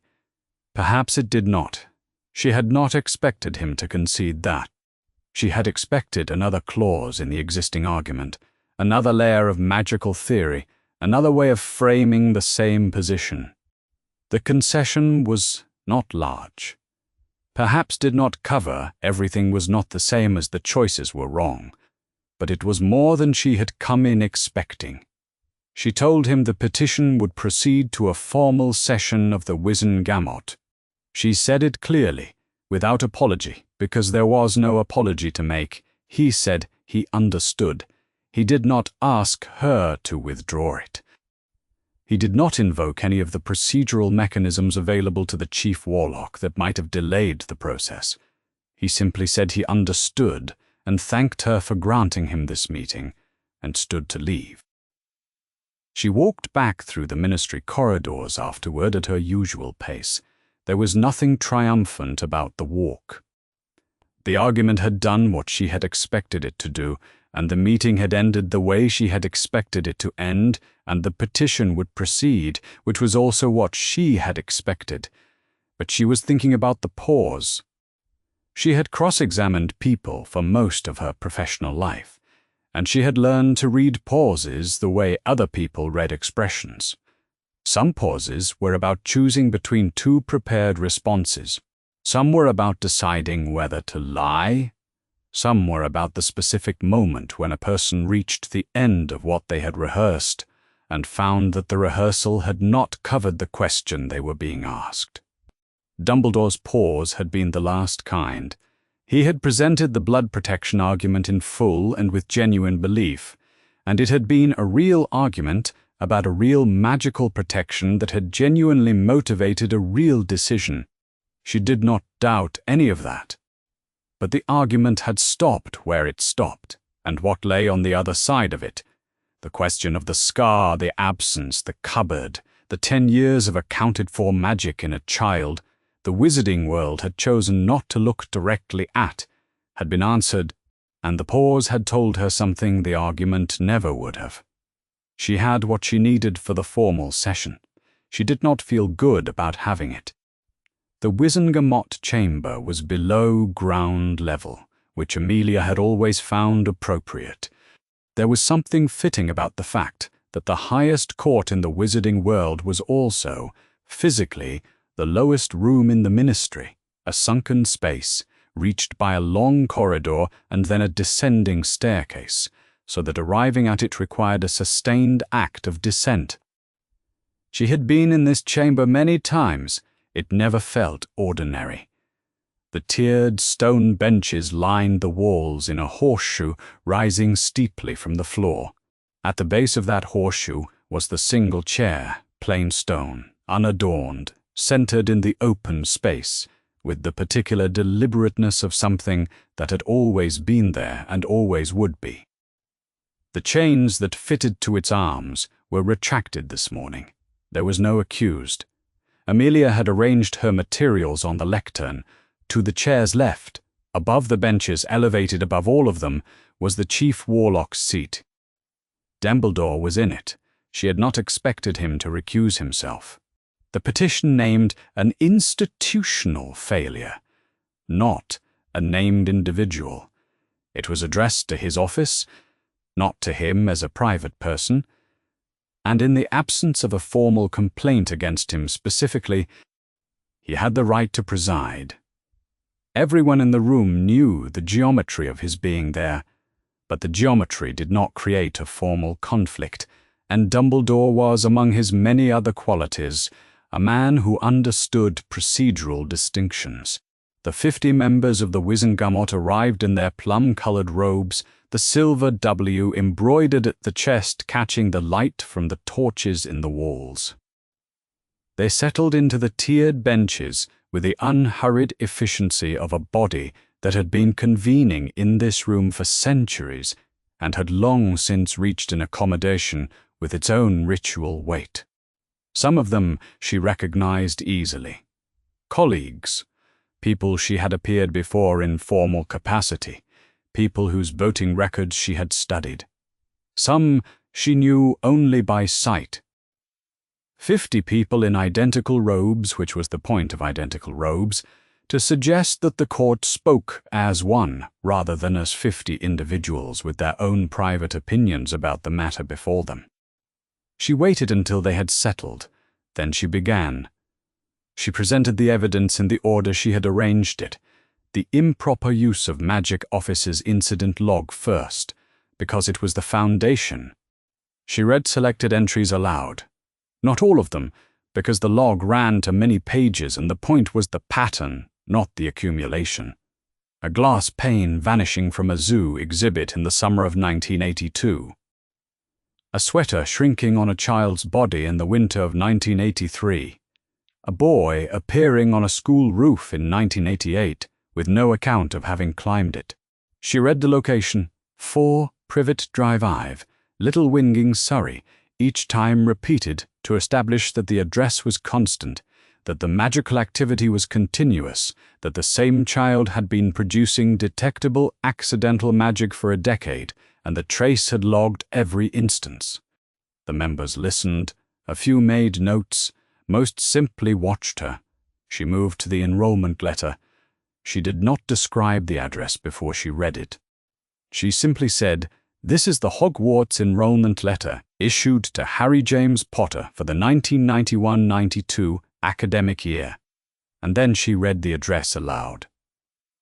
Perhaps it did not. She had not expected him to concede that. She had expected another clause in the existing argument, another layer of magical theory, another way of framing the same position. The concession was not large. Perhaps did not cover everything, was not the same as the choices were wrong, but it was more than she had come in expecting. She told him the petition would proceed to a formal session of the Wizengamot. She said it clearly, without apology, because there was no apology to make. He said he understood. He did not ask her to withdraw it. He did not invoke any of the procedural mechanisms available to the chief warlock that might have delayed the process. He simply said he understood and thanked her for granting him this meeting, and stood to leave. She walked back through the ministry corridors afterward at her usual pace. There was nothing triumphant about the walk. The argument had done what she had expected it to do, and the meeting had ended the way she had expected it to end, and the petition would proceed, which was also what she had expected. But she was thinking about the pause. She had cross-examined people for most of her professional life, and she had learned to read pauses the way other people read expressions. Some pauses were about choosing between two prepared responses. Some were about deciding whether to lie. Some were about the specific moment when a person reached the end of what they had rehearsed and found that the rehearsal had not covered the question they were being asked. Dumbledore's pause had been the last kind. He had presented the blood protection argument in full and with genuine belief, and it had been a real argument about a real magical protection that had genuinely motivated a real decision. She did not doubt any of that. But the argument had stopped where it stopped, and what lay on the other side of it. The question of the scar, the absence, the cupboard, the 10 years of accounted-for magic in a child, the wizarding world had chosen not to look directly at, had been answered, and the pause had told her something the argument never would have. She had what she needed for the formal session. She did not feel good about having it. The Wizengamot chamber was below ground level, which Amelia had always found appropriate. There was something fitting about the fact that the highest court in the wizarding world was also, physically, the lowest room in the ministry, a sunken space, reached by a long corridor and then a descending staircase, so that arriving at it required a sustained act of descent. She had been in this chamber many times. It never felt ordinary. The tiered stone benches lined the walls in a horseshoe rising steeply from the floor. At the base of that horseshoe was the single chair, plain stone, unadorned, centered in the open space, with the particular deliberateness of something that had always been there and always would be. The chains that fitted to its arms were retracted this morning. There was no accused. Amelia had arranged her materials on the lectern. To the chair's left, above the benches elevated above all of them, was the Chief Warlock's seat. Dumbledore was in it. She had not expected him to recuse himself. The petition named an institutional failure, not a named individual. It was addressed to his office, not to him as a private person, and in the absence of a formal complaint against him specifically, he had the right to preside. Everyone in the room knew the geometry of his being there, but the geometry did not create a formal conflict, and Dumbledore was, among his many other qualities, a man who understood procedural distinctions. The 50 members of the Wizengamot arrived in their plum-colored robes, the silver W embroidered at the chest catching the light from the torches in the walls. They settled into the tiered benches with the unhurried efficiency of a body that had been convening in this room for centuries and had long since reached an accommodation with its own ritual weight. Some of them she recognized easily. Colleagues, people she had appeared before in formal capacity, people whose voting records she had studied. Some she knew only by sight. 50 people in identical robes, which was the point of identical robes, to suggest that the court spoke as one rather than as 50 individuals with their own private opinions about the matter before them. She waited until they had settled, then she began. She presented the evidence in the order she had arranged it, the improper use of Magic Office's incident log first, because it was the foundation. She read selected entries aloud. Not all of them, because the log ran to many pages and the point was the pattern, not the accumulation. A glass pane vanishing from a zoo exhibit in the summer of 1982. A sweater shrinking on a child's body in the winter of 1983. A boy appearing on a school roof in 1988, with no account of having climbed it. She read the location, 4 Privet Drive Ive, Little Winging, Surrey, each time repeated to establish that the address was constant, that the magical activity was continuous, that the same child had been producing detectable accidental magic for a decade, and that Trace had logged every instance. The members listened, a few made notes, most simply watched her. She moved to the enrollment letter. She did not describe the address before she read it. She simply said, "This is the Hogwarts enrollment letter issued to Harry James Potter for the 1991-92 academic year." And then she read the address aloud.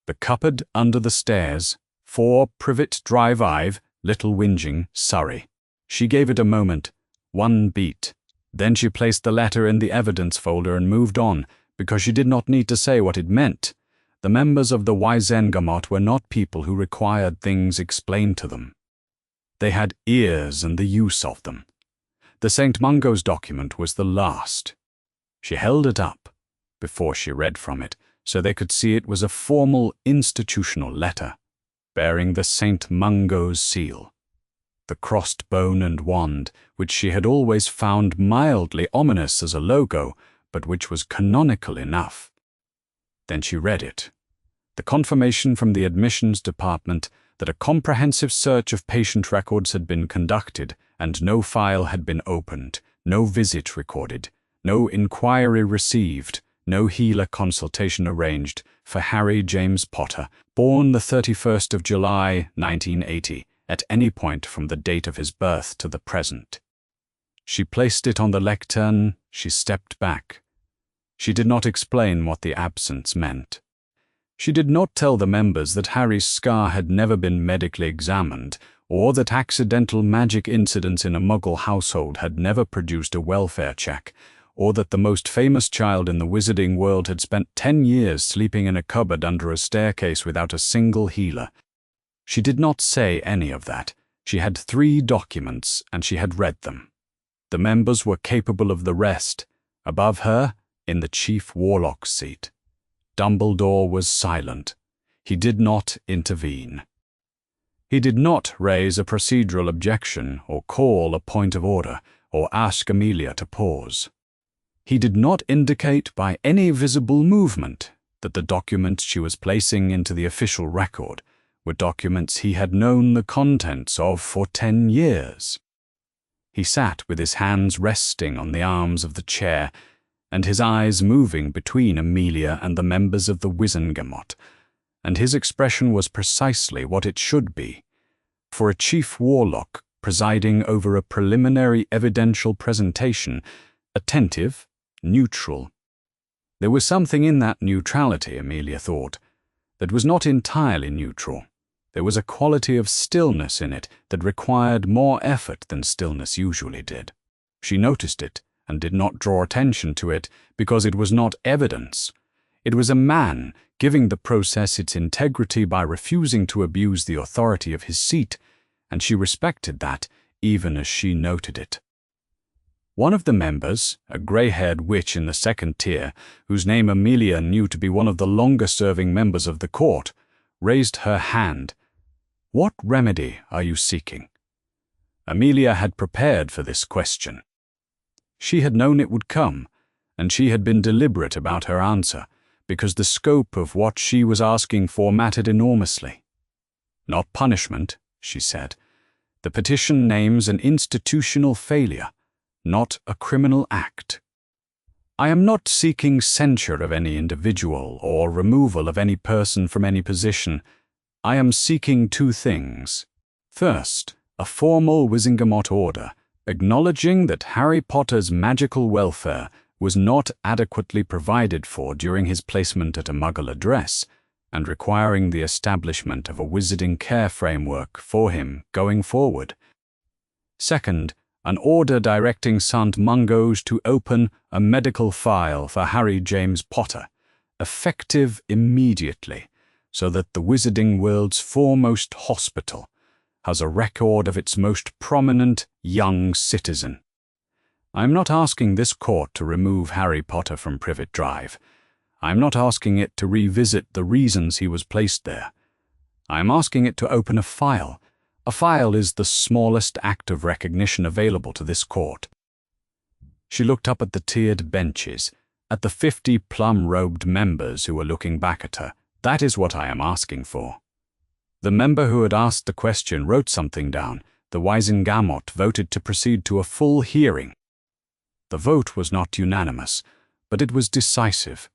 "The cupboard under the stairs, 4 Privet Drive Ive, Little Whinging, Surrey." She gave it a moment, one beat. Then she placed the letter in the evidence folder and moved on, because she did not need to say what it meant. The members of the Wizengamot were not people who required things explained to them. They had ears and the use of them. The St. Mungo's document was the last. She held it up, before she read from it, so they could see it was a formal institutional letter, bearing the St. Mungo's seal. The crossed bone and wand, which she had always found mildly ominous as a logo, but which was canonical enough. Then she read it. The confirmation from the admissions department that a comprehensive search of patient records had been conducted and no file had been opened, no visit recorded, no inquiry received, no healer consultation arranged for Harry James Potter, born the 31st of July, 1980, at any point from the date of his birth to the present. She placed it on the lectern. She stepped back. She did not explain what the absence meant. She did not tell the members that Harry's scar had never been medically examined, or that accidental magic incidents in a Muggle household had never produced a welfare check, or that the most famous child in the wizarding world had spent 10 years sleeping in a cupboard under a staircase without a single healer. She did not say any of that. She had 3 documents, and she had read them. The members were capable of the rest. Above her, in the Chief Warlock's seat, Dumbledore was silent. He did not intervene. He did not raise a procedural objection or call a point of order or ask Amelia to pause. He did not indicate by any visible movement that the documents she was placing into the official record were documents he had known the contents of for 10 years. He sat with his hands resting on the arms of the chair and his eyes moving between Amelia and the members of the Wizengamot, and his expression was precisely what it should be, for a chief warlock presiding over a preliminary evidential presentation, attentive, neutral. There was something in that neutrality, Amelia thought, that was not entirely neutral. There was a quality of stillness in it that required more effort than stillness usually did. She noticed it and did not draw attention to it because it was not evidence. It was a man giving the process its integrity by refusing to abuse the authority of his seat, and she respected that even as she noted it. One of the members, a grey-haired witch in the 2nd tier, whose name Amelia knew to be one of the longer-serving members of the court, raised her hand. "What remedy are you seeking?" Amelia had prepared for this question. She had known it would come, and she had been deliberate about her answer, because the scope of what she was asking for mattered enormously. "Not punishment," she said. "The petition names an institutional failure, not a criminal act. I am not seeking censure of any individual or removal of any person from any position. I am seeking 2 things. First, a formal Wizengamot order acknowledging that Harry Potter's magical welfare was not adequately provided for during his placement at a Muggle address, and requiring the establishment of a wizarding care framework for him going forward. Second, an order directing St. Mungo's to open a medical file for Harry James Potter, effective immediately, so that the wizarding world's foremost hospital has a record of its most prominent young citizen. I am not asking this court to remove Harry Potter from Privet Drive. I am not asking it to revisit the reasons he was placed there. I am asking it to open a file. A file is the smallest act of recognition available to this court." She looked up at the tiered benches, at the 50 plum-robed members who were looking back at her. "That is what I am asking for." The member who had asked the question wrote something down. The Wizengamot voted to proceed to a full hearing. The vote was not unanimous, but it was decisive.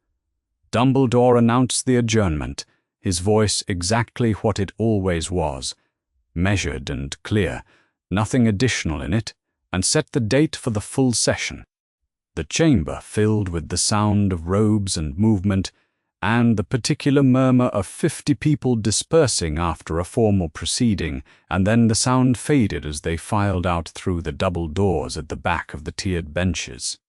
Dumbledore announced the adjournment, his voice exactly what it always was, measured and clear, nothing additional in it, and set the date for the full session. The chamber filled with the sound of robes and movement, and the particular murmur of 50 people dispersing after a formal proceeding, and then the sound faded as they filed out through the double doors at the back of the tiered benches.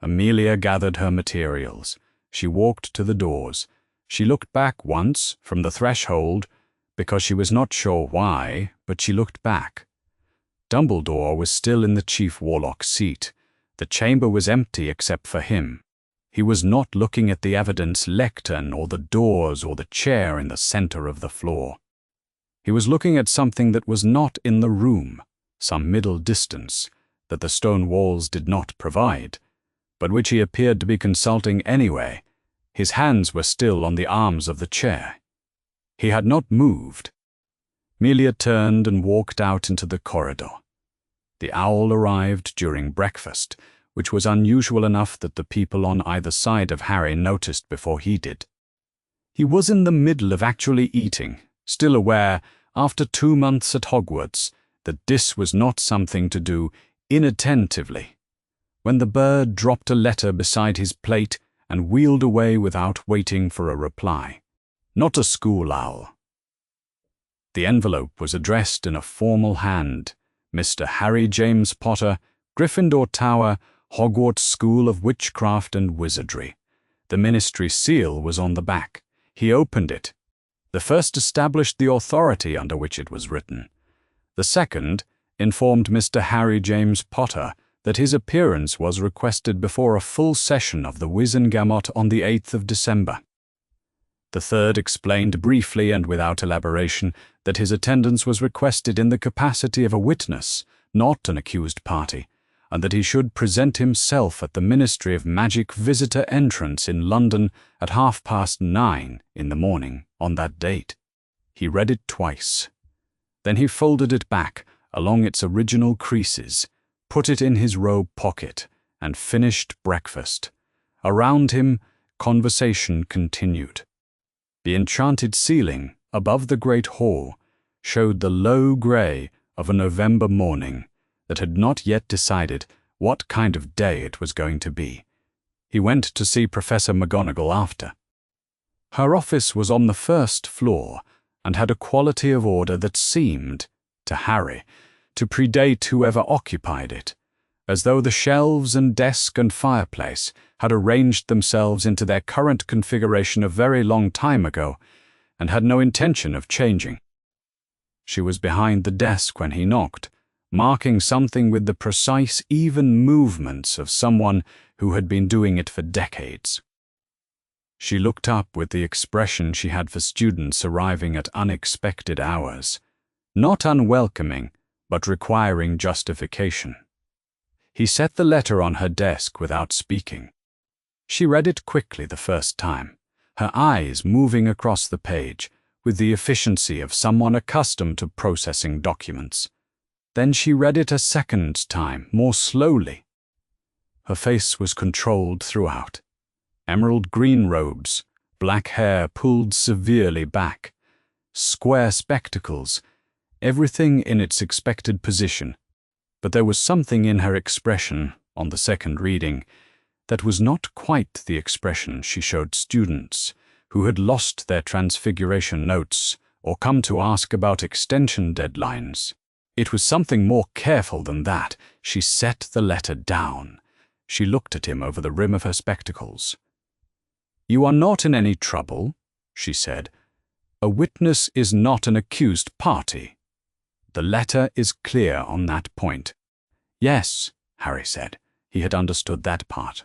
Amelia gathered her materials. She walked to the doors. She looked back once from the threshold, because she was not sure why, but she looked back. Dumbledore was still in the Chief Warlock's seat. The chamber was empty except for him. He was not looking at the evidence lectern or the doors or the chair in the center of the floor. He was looking at something that was not in the room, some middle distance, that the stone walls did not provide, but which he appeared to be consulting anyway. His hands were still on the arms of the chair. He had not moved. Amelia turned and walked out into the corridor. The owl arrived during breakfast, which was unusual enough that the people on either side of Harry noticed before he did. He was in the middle of actually eating, still aware, after 2 months at Hogwarts, that this was not something to do inattentively, when the bird dropped a letter beside his plate and wheeled away without waiting for a reply. Not a school owl. The envelope was addressed in a formal hand, "Mr. Harry James Potter, Gryffindor Tower, Hogwarts School of Witchcraft and Wizardry." The ministry seal was on the back. He opened it. The first established the authority under which it was written. The second informed Mr. Harry James Potter that his appearance was requested before a full session of the Wizengamot on the 8th of December. The third explained briefly and without elaboration that his attendance was requested in the capacity of a witness, not an accused party, and that he should present himself at the Ministry of Magic visitor entrance in London at 9:30 in the morning on that date. He read it twice. Then he folded it back along its original creases, put it in his robe pocket, and finished breakfast. Around him, conversation continued. The enchanted ceiling above the great hall showed the low grey of a November morning that had not yet decided what kind of day it was going to be. He went to see Professor McGonagall after. Her office was on the first floor and had a quality of order that seemed, to Harry, to predate whoever occupied it, as though the shelves and desk and fireplace had arranged themselves into their current configuration a very long time ago and had no intention of changing. She was behind the desk when he knocked, marking something with the precise, even movements of someone who had been doing it for decades. She looked up with the expression she had for students arriving at unexpected hours, not unwelcoming, but requiring justification. He set the letter on her desk without speaking. She read it quickly the first time, her eyes moving across the page with the efficiency of someone accustomed to processing documents. Then she read it a second time, more slowly. Her face was controlled throughout. Emerald green robes, black hair pulled severely back, square spectacles, everything in its expected position. But there was something in her expression, on the second reading, that was not quite the expression she showed students who had lost their transfiguration notes or come to ask about extension deadlines. It was something more careful than that. She set the letter down. She looked at him over the rim of her spectacles. "You are not in any trouble," she said. "A witness is not an accused party. The letter is clear on that point." "Yes," Harry said. He had understood that part.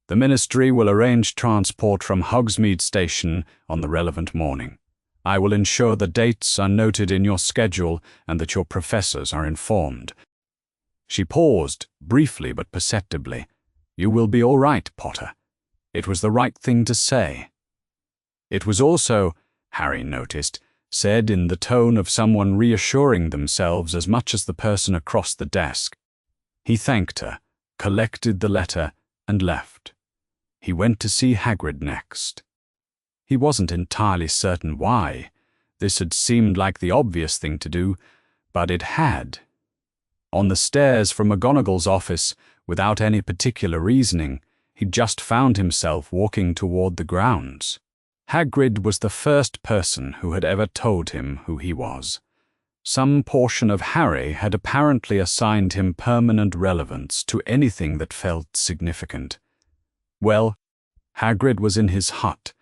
"The ministry will arrange transport from Hogsmeade Station on the relevant morning. I will ensure the dates are noted in your schedule and that your professors are informed." She paused, briefly but perceptibly. "You will be all right, Potter." It was the right thing to say. It was also, Harry noticed, said in the tone of someone reassuring themselves as much as the person across the desk. He thanked her, collected the letter, and left. He went to see Hagrid next. He wasn't entirely certain why. This had seemed like the obvious thing to do, but it had. On the stairs from McGonagall's office, without any particular reasoning, he just found himself walking toward the grounds. Hagrid was the first person who had ever told him who he was. Some portion of Harry had apparently assigned him permanent relevance to anything that felt significant. Well, Hagrid was in his hut,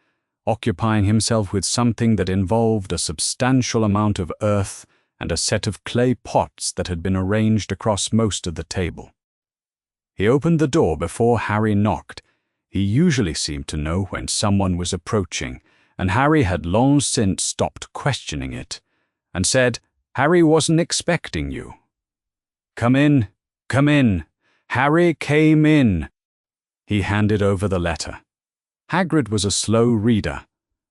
occupying himself with something that involved a substantial amount of earth and a set of clay pots that had been arranged across most of the table. He opened the door before Harry knocked. He usually seemed to know when someone was approaching, and Harry had long since stopped questioning it, and said, "Harry wasn't expecting you." "Come in, come in." Harry came in. He handed over the letter. Hagrid was a slow reader.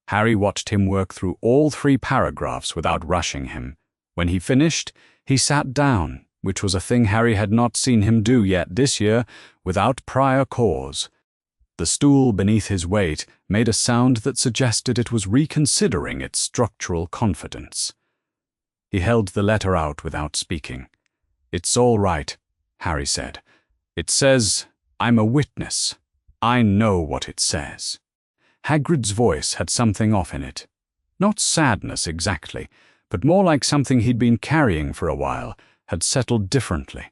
Harry watched him work through all 3 paragraphs without rushing him. When he finished, he sat down, which was a thing Harry had not seen him do yet this year, without prior cause. The stool beneath his weight made a sound that suggested it was reconsidering its structural confidence. He held the letter out without speaking. "It's all right," Harry said. "It says, I'm a witness. I know what it says." Hagrid's voice had something off in it. Not sadness exactly, but more like something he'd been carrying for a while, had settled differently.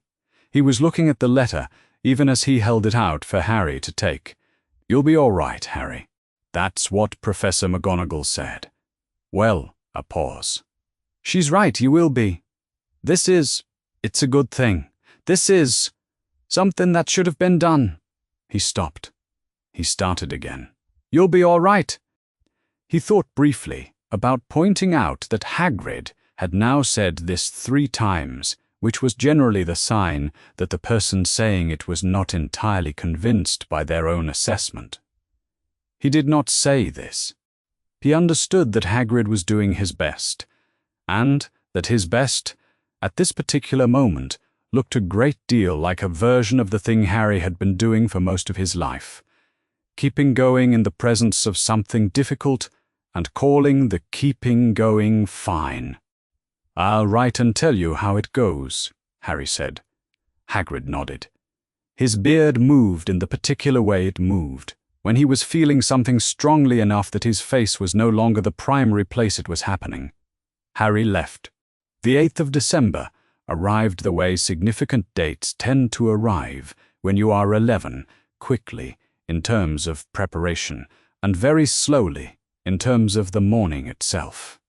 He was looking at the letter, even as he held it out for Harry to take. "You'll be all right, Harry. That's what Professor McGonagall said." "Well," a pause. "She's right, you will be. It's a good thing. This is something that should have been done." He stopped. He started again. "You'll be all right." He thought briefly about pointing out that Hagrid had now said this 3 times, which was generally the sign that the person saying it was not entirely convinced by their own assessment. He did not say this. He understood that Hagrid was doing his best, and that his best, at this particular moment, looked a great deal like a version of the thing Harry had been doing for most of his life, keeping going in the presence of something difficult and calling the keeping going fine. "I'll write and tell you how it goes," Harry said. Hagrid nodded. His beard moved in the particular way it moved, when he was feeling something strongly enough that his face was no longer the primary place it was happening. Harry left. The 8th of December arrived the way significant dates tend to arrive when you are 11, quickly, in terms of preparation, and very slowly, in terms of the morning itself.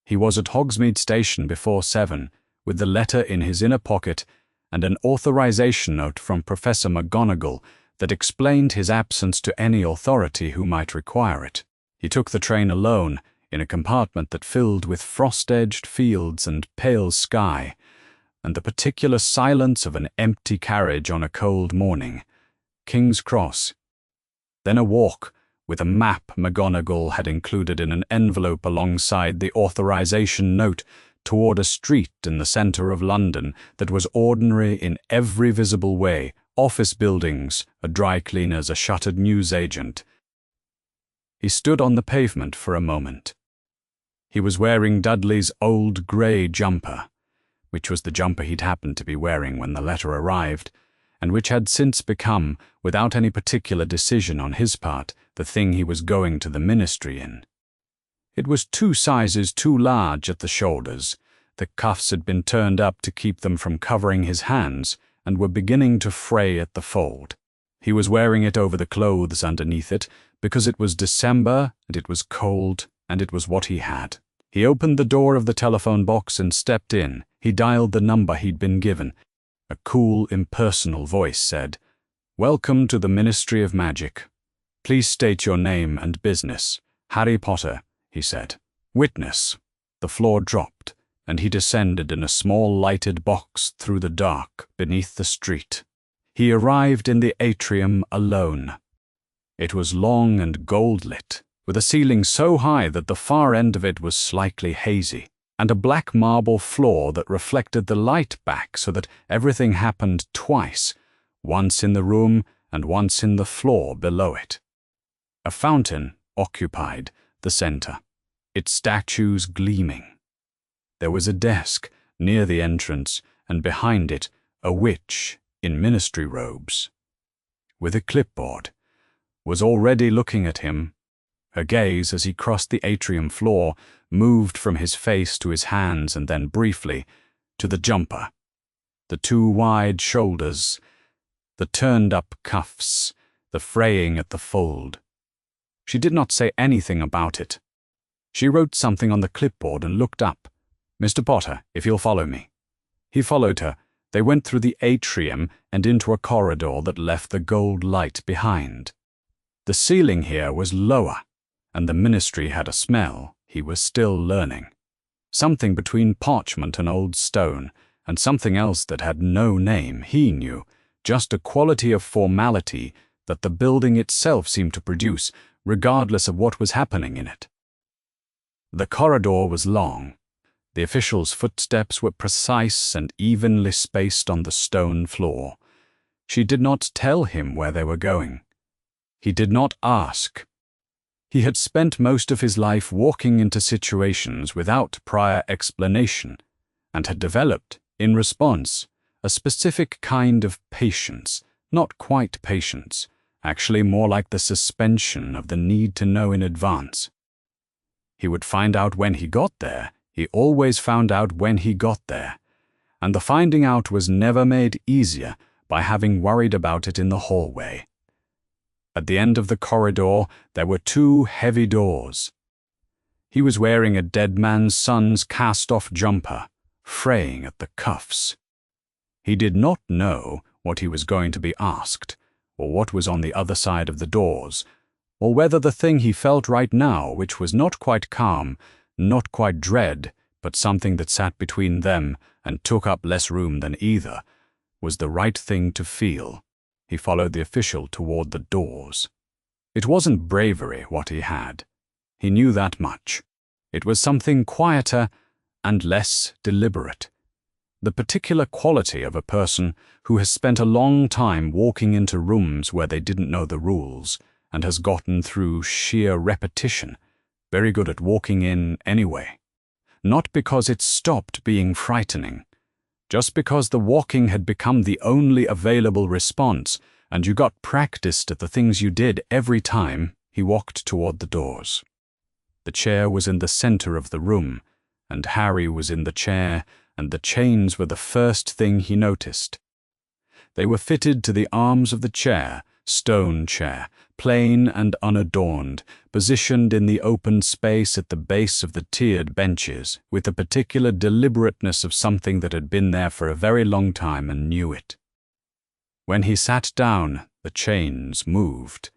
He was at Hogsmeade Station before 7, with the letter in his inner pocket and an authorization note from Professor McGonagall that explained his absence to any authority who might require it. He took the train alone, in a compartment that filled with frost-edged fields and pale sky, and the particular silence of an empty carriage on a cold morning. King's Cross. Then a walk, with a map McGonagall had included in an envelope alongside the authorization note, toward a street in the centre of London that was ordinary in every visible way: office buildings, a dry cleaner's, a shuttered newsagent. He stood on the pavement for a moment. He was wearing Dudley's old grey jumper, which was the jumper he'd happened to be wearing when the letter arrived, and which had since become, without any particular decision on his part, the thing he was going to the ministry in. It was 2 sizes too large at the shoulders. The cuffs had been turned up to keep them from covering his hands, and were beginning to fray at the fold. He was wearing it over the clothes underneath it, because it was December, and it was cold, and it was what he had. He opened the door of the telephone box and stepped in. He dialed the number he'd been given. A cool, impersonal voice said, "Welcome to the Ministry of Magic. Please state your name and business." "Harry Potter," he said. Witness. The floor dropped, and he descended in a small lighted box through the dark beneath the street. He arrived in the atrium alone. It was long and gold-lit, with a ceiling so high that the far end of it was slightly hazy, and a black marble floor that reflected the light back so that everything happened twice, once in the room and once in the floor below it. A fountain occupied the center, its statues gleaming. There was a desk near the entrance, and behind it a witch in ministry robes, with a clipboard, was already looking at him. Her gaze, as he crossed the atrium floor, moved from his face to his hands and then briefly to the jumper, the two wide shoulders, the turned-up cuffs, the fraying at the fold. She did not say anything about it. She wrote something on the clipboard and looked up. "Mr. Potter, if you'll follow me." He followed her. They went through the atrium and into a corridor that left the gold light behind. The ceiling here was lower, and the ministry had a smell he was still learning. Something between parchment and old stone, and something else that had no name, he knew, just a quality of formality that the building itself seemed to produce, regardless of what was happening in it. The corridor was long. The official's footsteps were precise and evenly spaced on the stone floor. She did not tell him where they were going. He did not ask. He had spent most of his life walking into situations without prior explanation, and had developed, in response, a specific kind of patience, not quite patience, actually more like the suspension of the need to know in advance. He would find out when he got there. He always found out when he got there, and the finding out was never made easier by having worried about it in the hallway. At the end of the corridor, there were two heavy doors. He was wearing a dead man's son's cast-off jumper, fraying at the cuffs. He did not know what he was going to be asked, or what was on the other side of the doors, or whether the thing he felt right now, which was not quite calm, not quite dread, but something that sat between them and took up less room than either, was the right thing to feel. He followed the official toward the doors. It wasn't bravery what he had. He knew that much. It was something quieter and less deliberate. The particular quality of a person who has spent a long time walking into rooms where they didn't know the rules and has gotten through sheer repetition, very good at walking in anyway. Not because it stopped being frightening, just because the walking had become the only available response, and you got practiced at the things you did every time he walked toward the doors. The chair was in the center of the room, and Harry was in the chair, and the chains were the first thing he noticed. They were fitted to the arms of the chair, stone chair, plain and unadorned, positioned in the open space at the base of the tiered benches, with the particular deliberateness of something that had been there for a very long time and knew it. When he sat down, the chains moved.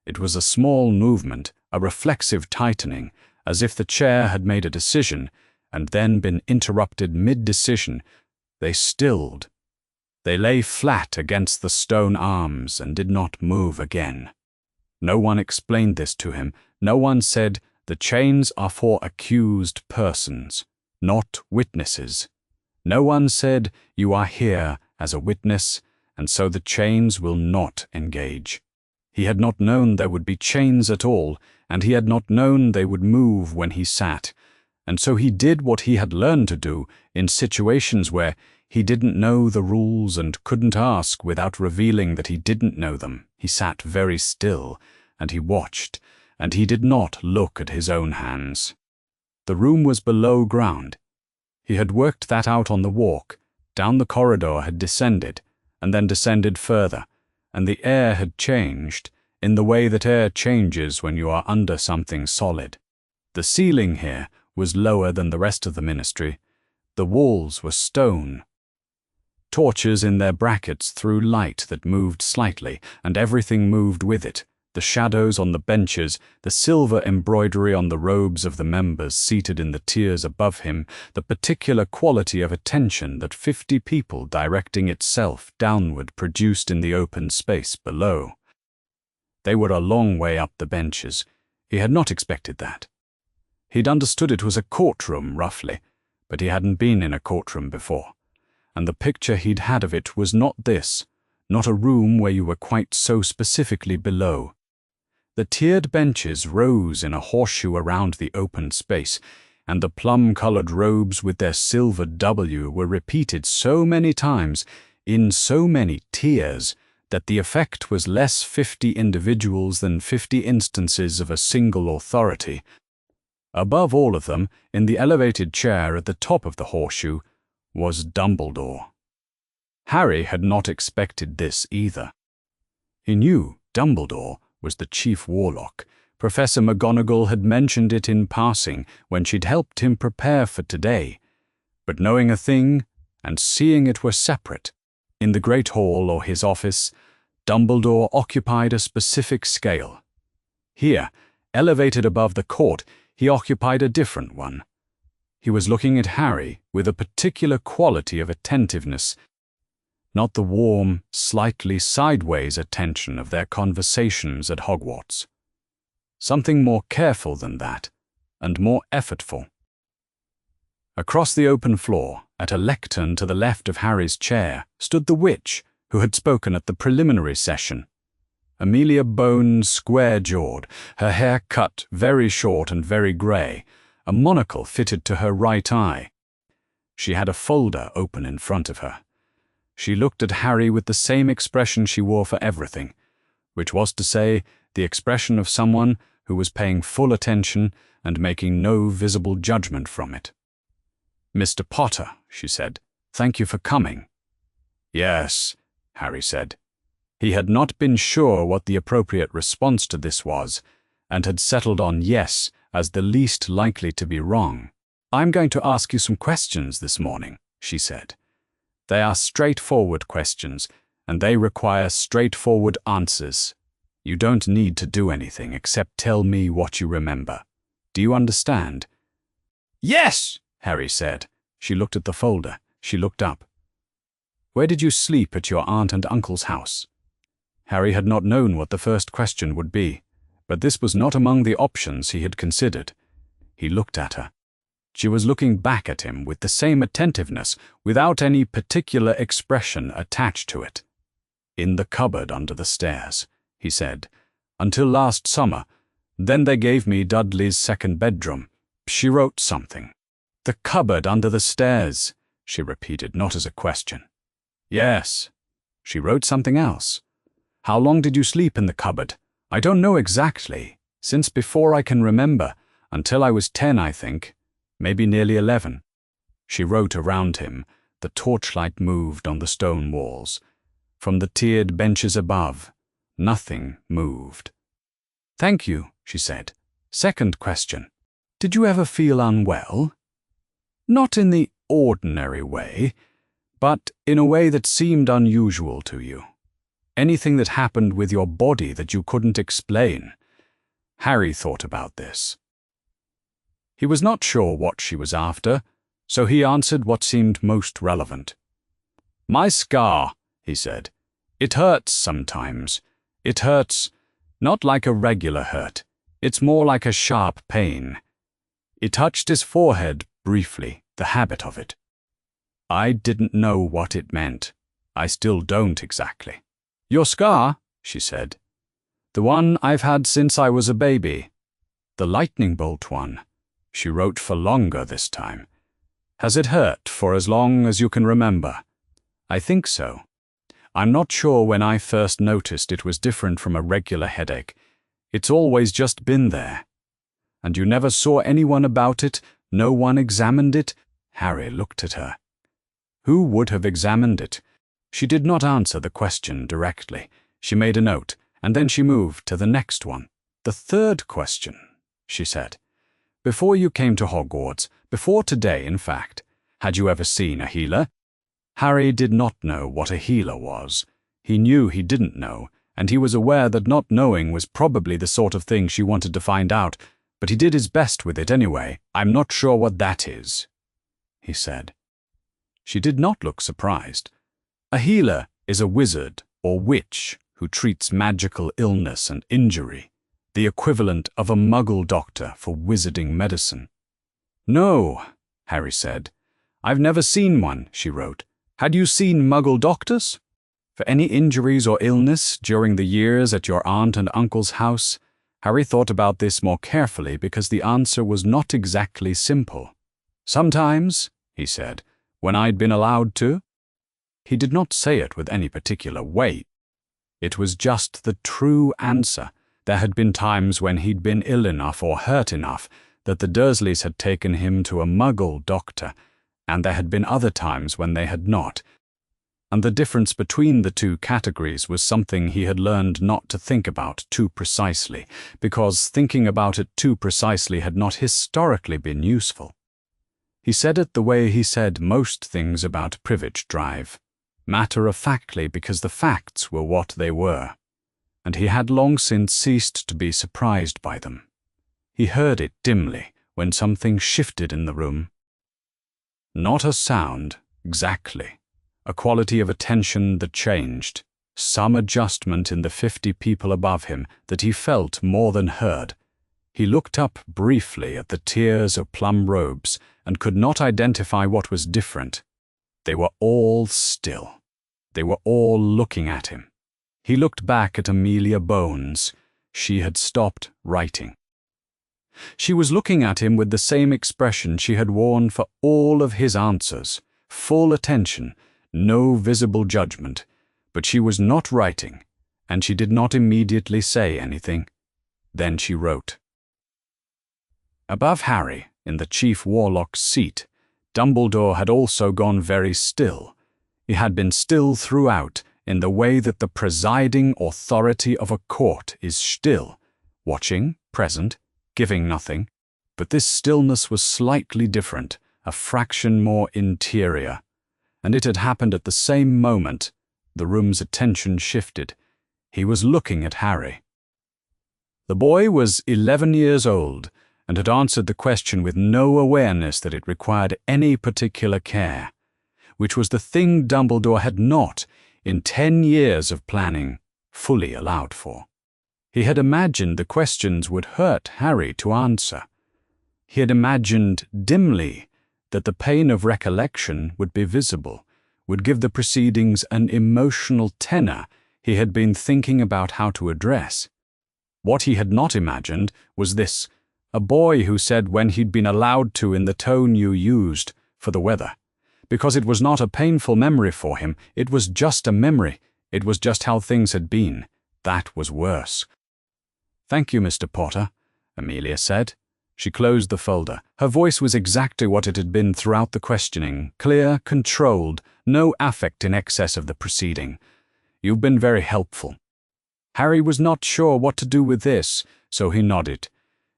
It was a small movement, a reflexive tightening, as if the chair had made a decision and then been interrupted mid-decision. They stilled. They lay flat against the stone arms and did not move again. No one explained this to him. No one said, "The chains are for accused persons, not witnesses." No one said, "You are here as a witness, and so the chains will not engage." He had not known there would be chains at all, and he had not known they would move when he sat, and so he did what he had learned to do in situations where he didn't know the rules and couldn't ask without revealing that he didn't know them. He sat very still, and he watched, and he did not look at his own hands. The room was below ground. He had worked that out on the walk. Down the corridor had descended, and then descended further, and the air had changed, in the way that air changes when you are under something solid. The ceiling here was lower than the rest of the ministry. The walls were stone. Torches in their brackets threw light that moved slightly, and everything moved with it, The shadows on the benches, the silver embroidery on the robes of the members seated in the tiers above him, the particular quality of attention that 50 people directing itself downward produced in the open space below. They were a long way up the benches. He had not expected that. He'd understood it was a courtroom, roughly, but he hadn't been in a courtroom before, and the picture he'd had of it was not this, not a room where you were quite so specifically below. The tiered benches rose in a horseshoe around the open space, and the plum-colored robes with their silver W were repeated so many times, in so many tiers, that the effect was less 50 individuals than 50 instances of a single authority. Above all of them, in the elevated chair at the top of the horseshoe, was Dumbledore. Harry had not expected this either. He knew Dumbledore was the chief warlock. Professor McGonagall had mentioned it in passing when she'd helped him prepare for today, but knowing a thing and seeing it were separate. In the Great Hall or his office, Dumbledore occupied a specific scale. Here, elevated above the court, he occupied a different one. He was looking at Harry with a particular quality of attentiveness, not the warm, slightly sideways attention of their conversations at Hogwarts. Something more careful than that, and more effortful. Across the open floor, at a lectern to the left of Harry's chair, stood the witch who had spoken at the preliminary session. Amelia Bones, square-jawed, her hair cut very short and very grey, a monocle fitted to her right eye. She had a folder open in front of her. She looked at Harry with the same expression she wore for everything, which was to say, the expression of someone who was paying full attention and making no visible judgment from it. "Mr. Potter," she said, "thank you for coming." "Yes," Harry said. He had not been sure what the appropriate response to this was, and had settled on yes as the least likely to be wrong. "I'm going to ask you some questions this morning," she said. "They are straightforward questions, and they require straightforward answers. You don't need to do anything except tell me what you remember. Do you understand?" "Yes," Harry said. She looked at the folder. She looked up. "Where did you sleep at your aunt and uncle's house?" Harry had not known what the first question would be, but this was not among the options he had considered. He looked at her. She was looking back at him with the same attentiveness, without any particular expression attached to it. "In the cupboard under the stairs," he said, "until last summer. Then they gave me Dudley's second bedroom. She wrote something." "The cupboard under the stairs," she repeated, not as a question. "Yes." "She wrote something else. How long did you sleep in the cupboard?" "I don't know exactly. Since before I can remember. Until I was 10, I think. Maybe nearly 11. She wrote around him. The torchlight moved on the stone walls. From the tiered benches above, nothing moved. "Thank you," she said. "Second question. Did you ever feel unwell?" "Not in the ordinary way, but in a way that seemed unusual to you. Anything that happened with your body that you couldn't explain." Harry thought about this. He was not sure what she was after, so he answered what seemed most relevant. "My scar," he said. "It hurts sometimes. It hurts, not like a regular hurt. It's more like a sharp pain." He touched his forehead briefly, the habit of it. I didn't know what it meant. I still don't exactly. "Your scar," she said. "The one I've had since I was a baby. The lightning bolt one." She wrote for longer this time. "Has it hurt for as long as you can remember?" "I think so. I'm not sure when I first noticed it was different from a regular headache. It's always just been there." "And you never saw anyone about it? No one examined it?" Harry looked at her. Who would have examined it? She did not answer the question directly. She made a note, and then she moved to the next one. "The third question," she said. "Before you came to Hogwarts, before today in fact, had you ever seen a healer?" Harry did not know what a healer was. He knew he didn't know, and he was aware that not knowing was probably the sort of thing she wanted to find out, but he did his best with it anyway. "I'm not sure what that is," he said. She did not look surprised. A healer is a wizard or witch who treats magical illness and injury, the equivalent of a muggle doctor for wizarding medicine. "No," Harry said. "I've never seen one," she wrote. "Had you seen muggle doctors? For any injuries or illness during the years at your aunt and uncle's house?" Harry thought about this more carefully because the answer was not exactly simple. "Sometimes," he said, "when I'd been allowed to." He did not say it with any particular weight. It was just the true answer. There had been times when he'd been ill enough or hurt enough that the Dursleys had taken him to a muggle doctor, and there had been other times when they had not. And the difference between the two categories was something he had learned not to think about too precisely, because thinking about it too precisely had not historically been useful. He said it the way he said most things about Privilege Drive, matter-of-factly, because the facts were what they were, and he had long since ceased to be surprised by them. He heard it dimly when something shifted in the room. Not a sound, exactly. A quality of attention that changed, some adjustment in the 50 people above him that he felt more than heard. He looked up briefly at the tiers of plum robes and could not identify what was different. They were all still. They were all looking at him. He looked back at Amelia Bones. She had stopped writing. She was looking at him with the same expression she had worn for all of his answers, full attention, no visible judgment, but she was not writing, and she did not immediately say anything. Then she wrote. Above Harry, in the Chief Warlock's seat, Dumbledore had also gone very still. He had been still throughout, in the way that the presiding authority of a court is still, watching, present, giving nothing, but this stillness was slightly different, a fraction more interior. And it had happened at the same moment. The room's attention shifted. He was looking at Harry. The boy was 11 years old and had answered the question with no awareness that it required any particular care, which was the thing Dumbledore had not, in 10 years of planning, fully allowed for. He had imagined the questions would hurt Harry to answer. He had imagined dimly that the pain of recollection would be visible, would give the proceedings an emotional tenor he had been thinking about how to address. What he had not imagined was this, a boy who said when he'd been allowed to in the tone you used for the weather. Because it was not a painful memory for him, it was just a memory, it was just how things had been. That was worse. "Thank you, Mr. Potter," Amelia said. She closed the folder. Her voice was exactly what it had been throughout the questioning, clear, controlled, no affect in excess of the proceeding. "You've been very helpful." Harry was not sure what to do with this, so he nodded.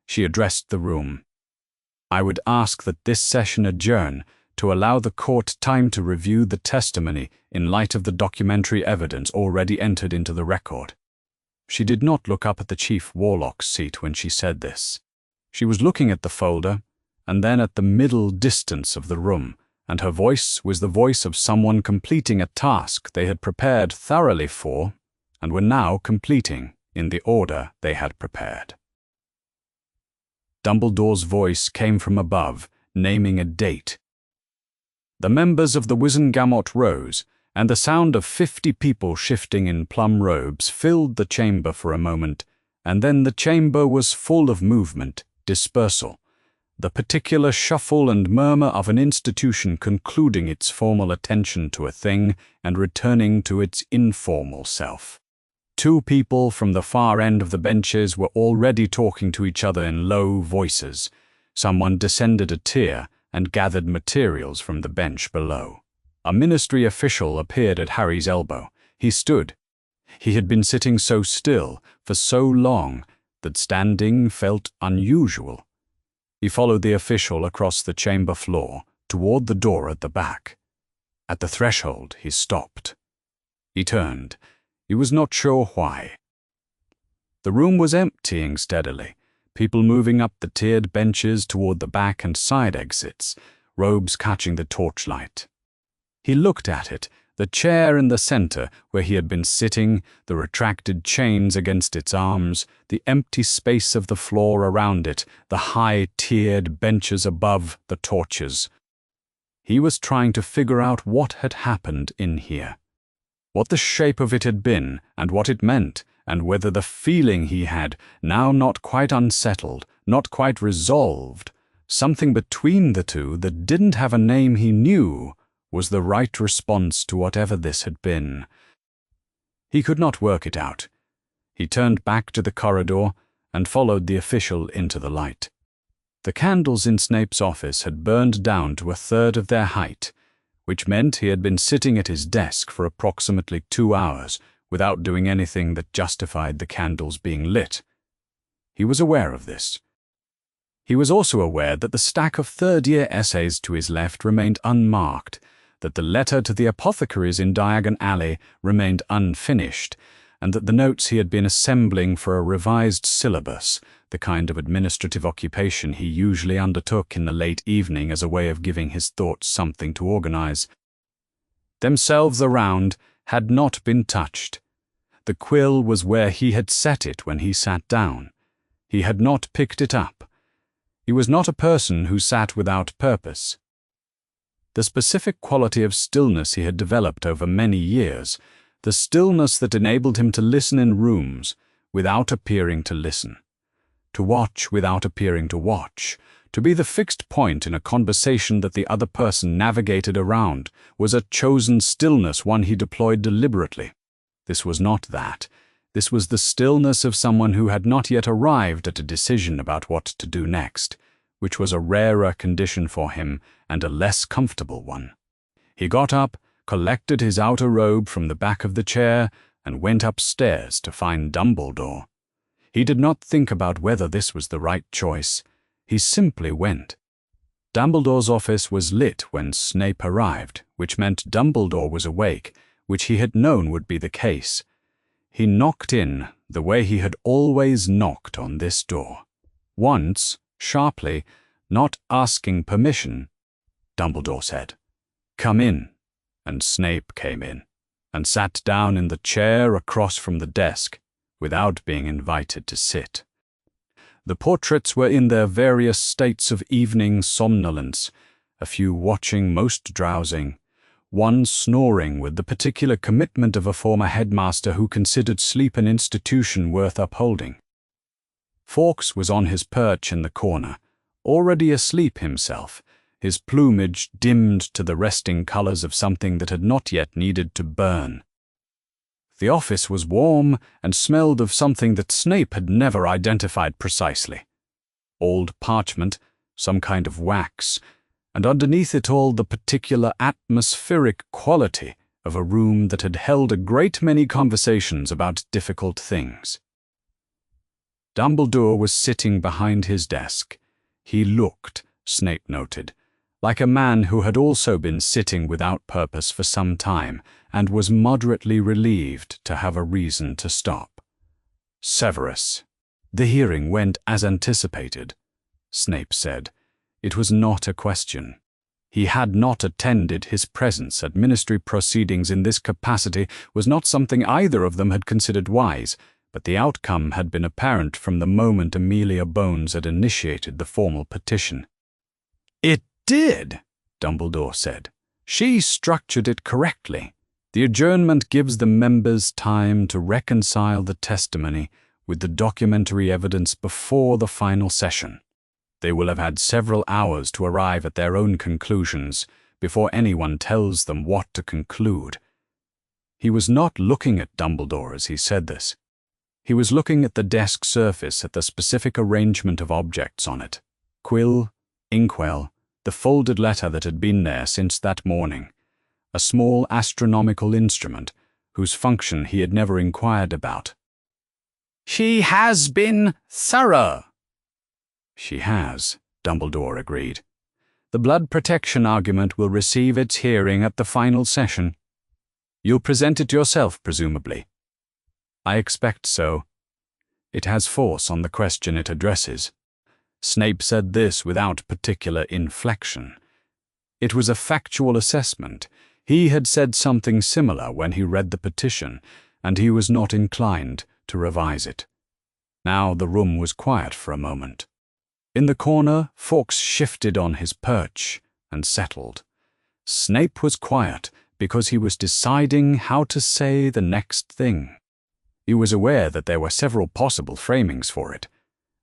She addressed the room. "I would ask that this session adjourn to allow the court time to review the testimony in light of the documentary evidence already entered into the record." She did not look up at the Chief Warlock's seat when she said this. She was looking at the folder, and then at the middle distance of the room, and her voice was the voice of someone completing a task they had prepared thoroughly for, and were now completing in the order they had prepared. Dumbledore's voice came from above, naming a date. The members of the Wizengamot rose, and the sound of 50 people shifting in plum robes filled the chamber for a moment, and then the chamber was full of movement, dispersal, the particular shuffle and murmur of an institution concluding its formal attention to a thing and returning to its informal self. 2 people from the far end of the benches were already talking to each other in low voices. Someone descended a tier and gathered materials from the bench below. A ministry official appeared at Harry's elbow. He stood. He had been sitting so still for so long that standing felt unusual. He followed the official across the chamber floor toward the door at the back. At the threshold, he stopped. He turned. He was not sure why. The room was emptying steadily, people moving up the tiered benches toward the back and side exits, robes catching the torchlight. He looked at it, the chair in the center where he had been sitting, the retracted chains against its arms, the empty space of the floor around it, the high tiered benches above the torches. He was trying to figure out what had happened in here, what the shape of it had been and what it meant, and whether the feeling he had, now not quite unsettled, not quite resolved, something between the two that didn't have a name he knew, was the right response to whatever this had been. He could not work it out. He turned back to the corridor and followed the official into the light. The candles in Snape's office had burned down to a third of their height, which meant he had been sitting at his desk for approximately 2 hours without doing anything that justified the candles being lit. He was aware of this. He was also aware that the stack of third-year essays to his left remained unmarked, that the letter to the apothecaries in Diagon Alley remained unfinished, and that the notes he had been assembling for a revised syllabus, the kind of administrative occupation he usually undertook in the late evening as a way of giving his thoughts something to organize, themselves around, had not been touched. The quill was where he had set it when he sat down. He had not picked it up. He was not a person who sat without purpose. The specific quality of stillness he had developed over many years, the stillness that enabled him to listen in rooms without appearing to listen, to watch without appearing to watch, to be the fixed point in a conversation that the other person navigated around, was a chosen stillness, one he deployed deliberately. This was not that. This was the stillness of someone who had not yet arrived at a decision about what to do next, which was a rarer condition for him and a less comfortable one. He got up, collected his outer robe from the back of the chair, and went upstairs to find Dumbledore. He did not think about whether this was the right choice. He simply went. Dumbledore's office was lit when Snape arrived, which meant Dumbledore was awake, which he had known would be the case. He knocked in the way he had always knocked on this door. Once, sharply, not asking permission, Dumbledore said, "Come in," and Snape came in, and sat down in the chair across from the desk, without being invited to sit. The portraits were in their various states of evening somnolence, a few watching, most drowsing, one snoring with the particular commitment of a former headmaster who considered sleep an institution worth upholding. Fawkes was on his perch in the corner, already asleep himself, his plumage dimmed to the resting colors of something that had not yet needed to burn. The office was warm and smelled of something that Snape had never identified precisely. Old parchment, some kind of wax, and underneath it all the particular atmospheric quality of a room that had held a great many conversations about difficult things. Dumbledore was sitting behind his desk. He looked, Snape noted, like a man who had also been sitting without purpose for some time and was moderately relieved to have a reason to stop. Severus. The hearing went as anticipated, Snape said. It was not a question. He had not attended. His presence at ministry proceedings in this capacity was not something either of them had considered wise, but the outcome had been apparent from the moment Amelia Bones had initiated the formal petition. "It did," Dumbledore said. "She structured it correctly. The adjournment gives the members time to reconcile the testimony with the documentary evidence before the final session. They will have had several hours to arrive at their own conclusions before anyone tells them what to conclude." He was not looking at Dumbledore as he said this. He was looking at the desk surface, at the specific arrangement of objects on it. Quill, inkwell, the folded letter that had been there since that morning. A small astronomical instrument, whose function he had never inquired about. "She has been thorough." "She has," Dumbledore agreed. "The blood protection argument will receive its hearing at the final session. You'll present it yourself, presumably." I expect so. It has force on the question it addresses. Snape said this without particular inflection. It was a factual assessment. He had said something similar when he read the petition, and he was not inclined to revise it. Now the room was quiet for a moment. In the corner, Fawkes shifted on his perch and settled. Snape was quiet because he was deciding how to say the next thing. He was aware that there were several possible framings for it,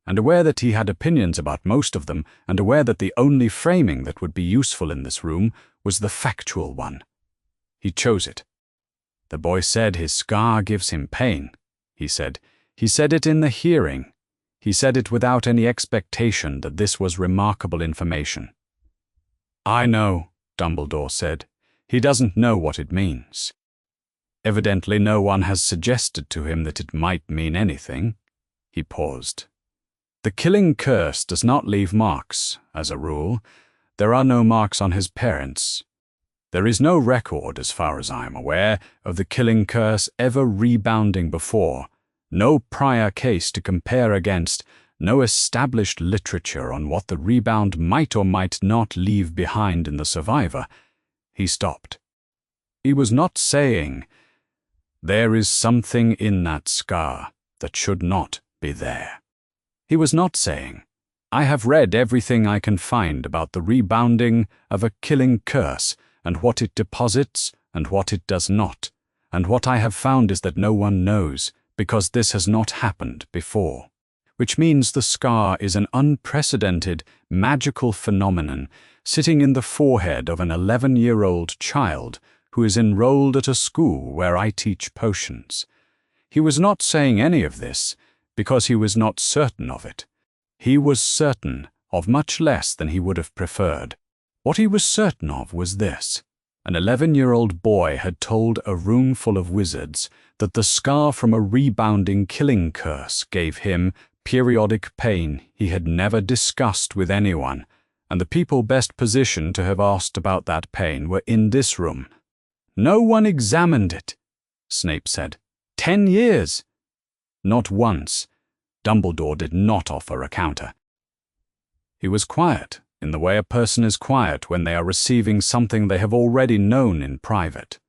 and aware that he had opinions about most of them, and aware that the only framing that would be useful in this room was the factual one. He chose it. The boy said his scar gives him pain, he said. He said it in the hearing. He said it without any expectation that this was remarkable information. I know, Dumbledore said. He doesn't know what it means. Evidently no one has suggested to him that it might mean anything. He paused. The killing curse does not leave marks, as a rule. There are no marks on his parents. There is no record, as far as I am aware, of the killing curse ever rebounding before, no prior case to compare against, no established literature on what the rebound might or might not leave behind in the survivor. He stopped. He was not saying, "There is something in that scar that should not be there." He was not saying, "I have read everything I can find about the rebounding of a killing curse and what it deposits and what it does not, and what I have found is that no one knows because this has not happened before." Which means the scar is an unprecedented, magical phenomenon sitting in the forehead of an 11-year-old child who is enrolled at a school where I teach potions. He was not saying any of this because he was not certain of it. He was certain of much less than he would have preferred. What he was certain of was this. An 11-year-old boy had told a room full of wizards that the scar from a rebounding killing curse gave him periodic pain he had never discussed with anyone, and the people best positioned to have asked about that pain were in this room. "No one examined it," Snape said. 10 years. Not once. Dumbledore did not offer a counter. He was quiet, in the way a person is quiet when they are receiving something they have already known in private,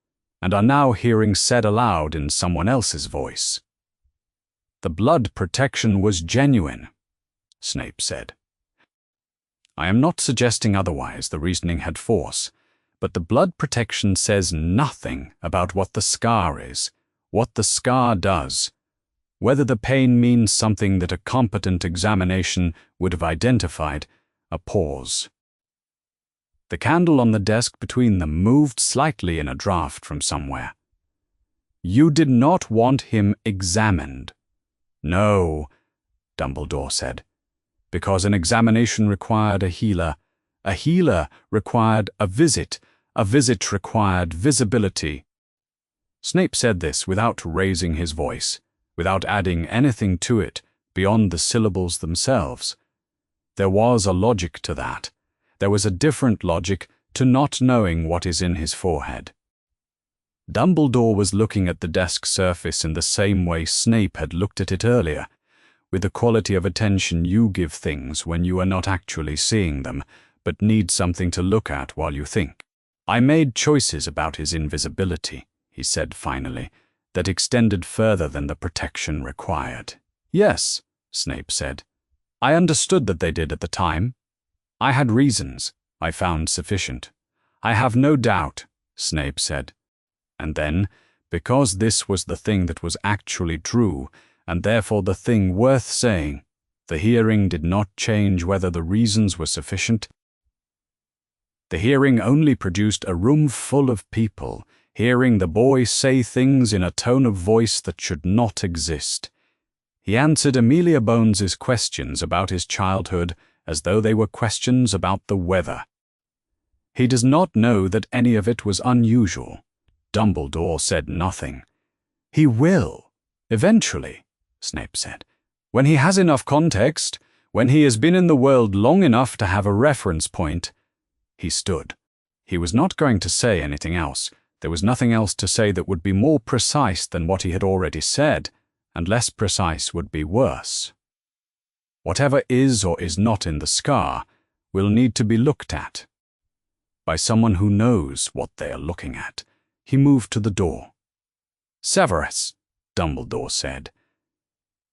and are now hearing said aloud in someone else's voice. "The blood protection was genuine," Snape said. "I am not suggesting otherwise. The reasoning had force. But the blood protection says nothing about what the scar is, what the scar does, whether the pain means something that a competent examination would have identified." A pause. The candle on the desk between them moved slightly in a draught from somewhere. "You did not want him examined." "No," Dumbledore said, "because an examination required a healer required a visit required visibility." Snape said this without raising his voice, without adding anything to it beyond the syllables themselves. There was a logic to that. There was a different logic to not knowing what is in his forehead. Dumbledore was looking at the desk surface in the same way Snape had looked at it earlier, with the quality of attention you give things when you are not actually seeing them, but need something to look at while you think. "I made choices about his invisibility," he said finally, "that extended further than the protection required." "Yes," Snape said. "I understood that they did at the time. I had reasons I found sufficient." "I have no doubt," Snape said. And then, because this was the thing that was actually true, and therefore the thing worth saying, the hearing did not change whether the reasons were sufficient. The hearing only produced a room full of people, hearing the boy say things in a tone of voice that should not exist. He answered Amelia Bones's questions about his childhood as though they were questions about the weather. He does not know that any of it was unusual. Dumbledore said nothing. "He will, eventually," Snape said. "When he has enough context, when he has been in the world long enough to have a reference point." He stood. He was not going to say anything else. There was nothing else to say that would be more precise than what he had already said. and less precise would be worse. Whatever is or is not in the scar will need to be looked at by someone who knows what they are looking at. He moved to the door. "Severus," Dumbledore said.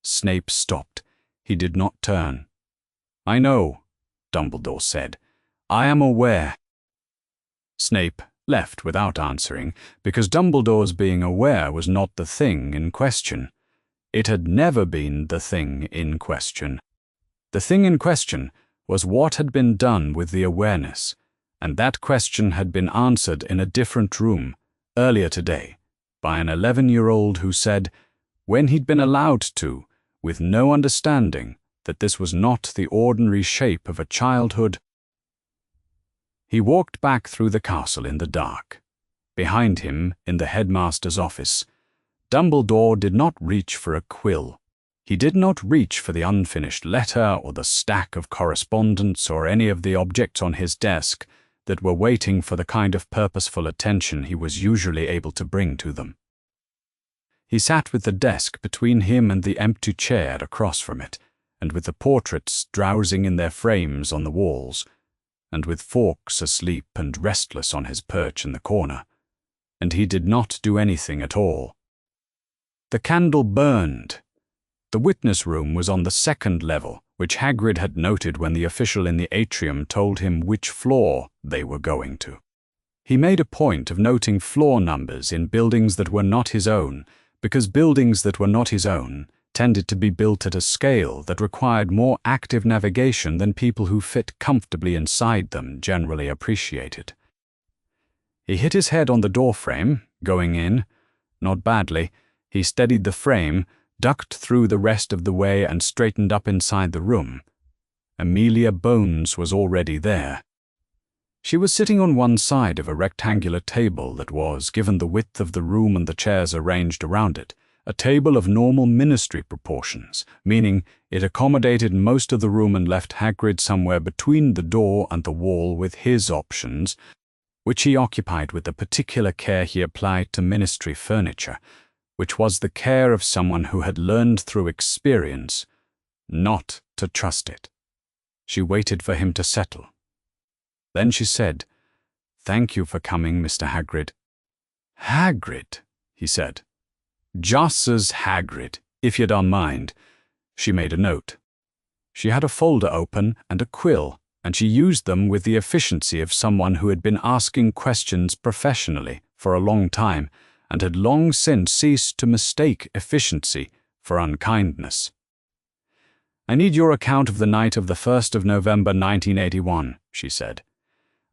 Snape stopped. He did not turn. "I know," Dumbledore said. "I am aware." Snape left without answering, because Dumbledore's being aware was not the thing in question. It had never been the thing in question. The thing in question was what had been done with the awareness, and that question had been answered in a different room, earlier today, by an 11-year-old who said, when he'd been allowed to, with no understanding that this was not the ordinary shape of a childhood. He walked back through the castle in the dark. Behind him, in the headmaster's office, Dumbledore did not reach for a quill. He did not reach for the unfinished letter or the stack of correspondence or any of the objects on his desk that were waiting for the kind of purposeful attention he was usually able to bring to them. He sat with the desk between him and the empty chair across from it, and with the portraits drowsing in their frames on the walls, and with Fawkes asleep and restless on his perch in the corner, and he did not do anything at all. The candle burned. The witness room was on the second level, which Hagrid had noted when the official in the atrium told him which floor they were going to. He made a point of noting floor numbers in buildings that were not his own, because buildings that were not his own tended to be built at a scale that required more active navigation than people who fit comfortably inside them generally appreciated. He hit his head on the doorframe, going in. Not badly. He steadied the frame, ducked through the rest of the way and straightened up inside the room. Amelia Bones was already there. She was sitting on one side of a rectangular table that was, given the width of the room and the chairs arranged around it, a table of normal ministry proportions, meaning it accommodated most of the room and left Hagrid somewhere between the door and the wall with his options, which he occupied with the particular care he applied to ministry furniture, which was the care of someone who had learned through experience not to trust it. She waited for him to settle. Then she said, "Thank you for coming, Mr. Hagrid." "Hagrid," he said. "Just as Hagrid, if you don't mind." She made a note. She had a folder open and a quill, and she used them with the efficiency of someone who had been asking questions professionally for a long time and had long since ceased to mistake efficiency for unkindness. "I need your account of the night of the 1st of November 1981, she said.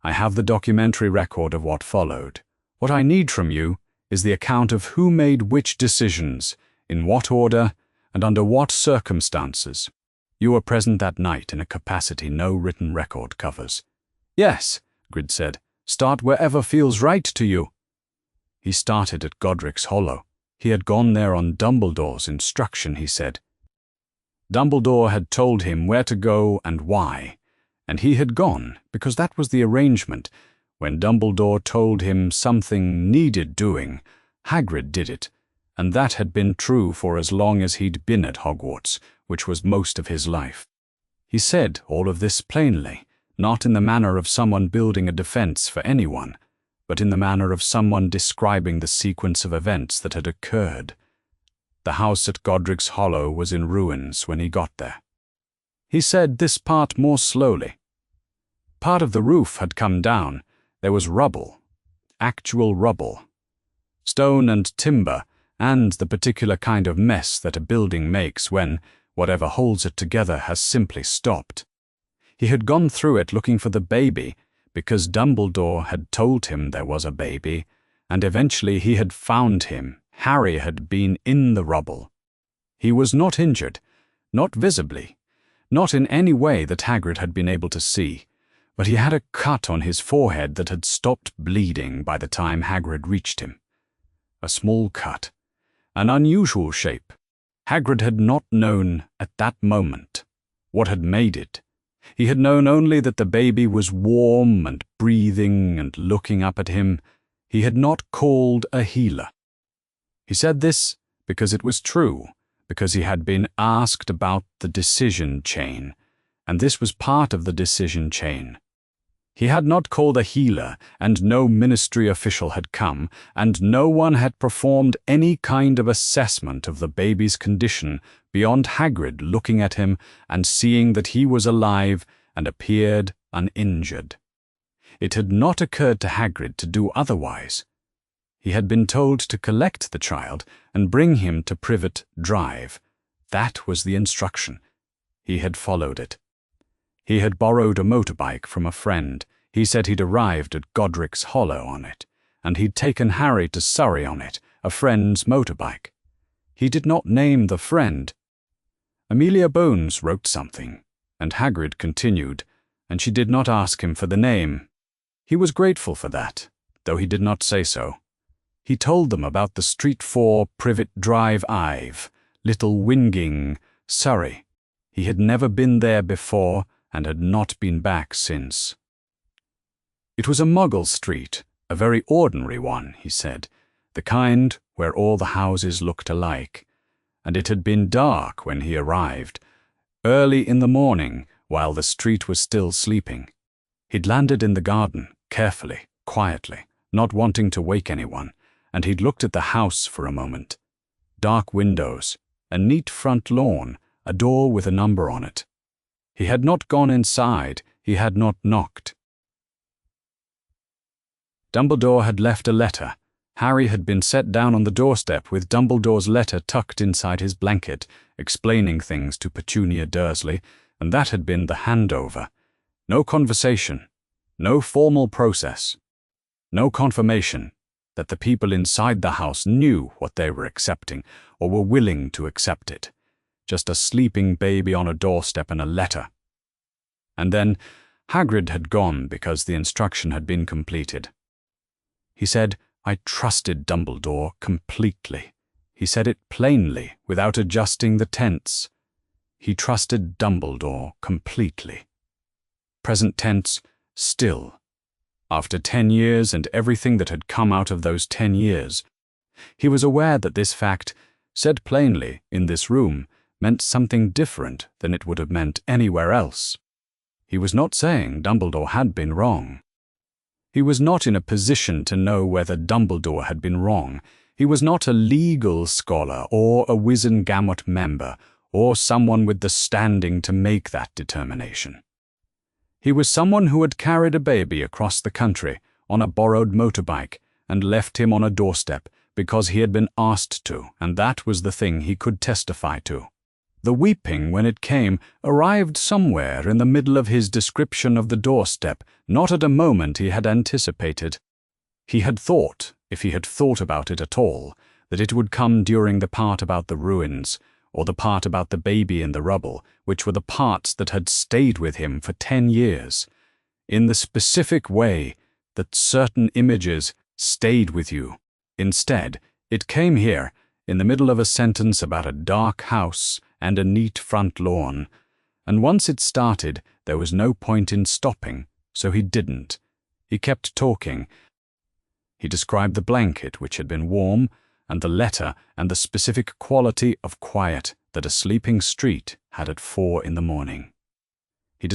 "I have the documentary record of what followed. What I need from you is the account of who made which decisions, in what order, and under what circumstances. You were present that night in a capacity no written record covers." "Yes," Grid said. "Start wherever feels right to you." He started at Godric's Hollow. He had gone there on Dumbledore's instruction, he said. Dumbledore had told him where to go and why, and he had gone because that was the arrangement. When Dumbledore told him something needed doing, Hagrid did it, and that had been true for as long as he'd been at Hogwarts, which was most of his life. He said all of this plainly, not in the manner of someone building a defense for anyone, but in the manner of someone describing the sequence of events that had occurred. The house at Godric's Hollow was in ruins when he got there. He said this part more slowly. Part of the roof had come down. There was rubble, actual rubble, stone and timber, and the particular kind of mess that a building makes when whatever holds it together has simply stopped. He had gone through it looking for the baby, because Dumbledore had told him there was a baby, and eventually he had found him. Harry had been in the rubble. He was not injured, not visibly, not in any way that Hagrid had been able to see, but he had a cut on his forehead that had stopped bleeding by the time Hagrid reached him. A small cut, an unusual shape. Hagrid had not known at that moment what had made it. He had known only that the baby was warm and breathing and looking up at him. He had not called a healer. He said this because it was true, because he had been asked about the decision chain, and this was part of the decision chain. He had not called a healer, and no ministry official had come, and no one had performed any kind of assessment of the baby's condition beyond Hagrid looking at him and seeing that he was alive and appeared uninjured. It had not occurred to Hagrid to do otherwise. He had been told to collect the child and bring him to Privet Drive. That was the instruction. He had followed it. He had borrowed a motorbike from a friend. He said he'd arrived at Godric's Hollow on it, and he'd taken Harry to Surrey on it, a friend's motorbike. He did not name the friend. Amelia Bones wrote something, and Hagrid continued, and she did not ask him for the name. He was grateful for that, though he did not say so. He told them about the Street 4 Privet Drive Ive, Little Winging, Surrey. He had never been there before, and had not been back since. It was a Muggle street, a very ordinary one, he said, the kind where all the houses looked alike, and it had been dark when he arrived, early in the morning while the street was still sleeping. He'd landed in the garden, carefully, quietly, not wanting to wake anyone, and he'd looked at the house for a moment. Dark windows, a neat front lawn, a door with a number on it. He had not gone inside, he had not knocked. Dumbledore had left a letter. Harry had been set down on the doorstep with Dumbledore's letter tucked inside his blanket, explaining things to Petunia Dursley, and that had been the handover. No conversation, no formal process, no confirmation that the people inside the house knew what they were accepting or were willing to accept it. Just a sleeping baby on a doorstep and a letter. And then Hagrid had gone because the instruction had been completed. He said, "I trusted Dumbledore completely." He said it plainly, without adjusting the tense. He trusted Dumbledore completely. Present tense, still. After 10 years and everything that had come out of those 10 years, he was aware that this fact, said plainly in this room, meant something different than it would have meant anywhere else. He was not saying Dumbledore had been wrong. He was not in a position to know whether Dumbledore had been wrong. He was not a legal scholar or a Wizengamot member or someone with the standing to make that determination. He was someone who had carried a baby across the country on a borrowed motorbike and left him on a doorstep because he had been asked to, and that was the thing he could testify to. The weeping, when it came, arrived somewhere in the middle of his description of the doorstep, not at a moment he had anticipated. He had thought, if he had thought about it at all, that it would come during the part about the ruins, or the part about the baby in the rubble, which were the parts that had stayed with him for 10 years, in the specific way that certain images stayed with you. Instead, it came here, in the middle of a sentence about a dark house and a neat front lawn, and once it started, there was no point in stopping, so he didn't. He kept talking. He described the blanket, which had been warm, and the letter, and the specific quality of quiet that a sleeping street had at 4 in the morning. He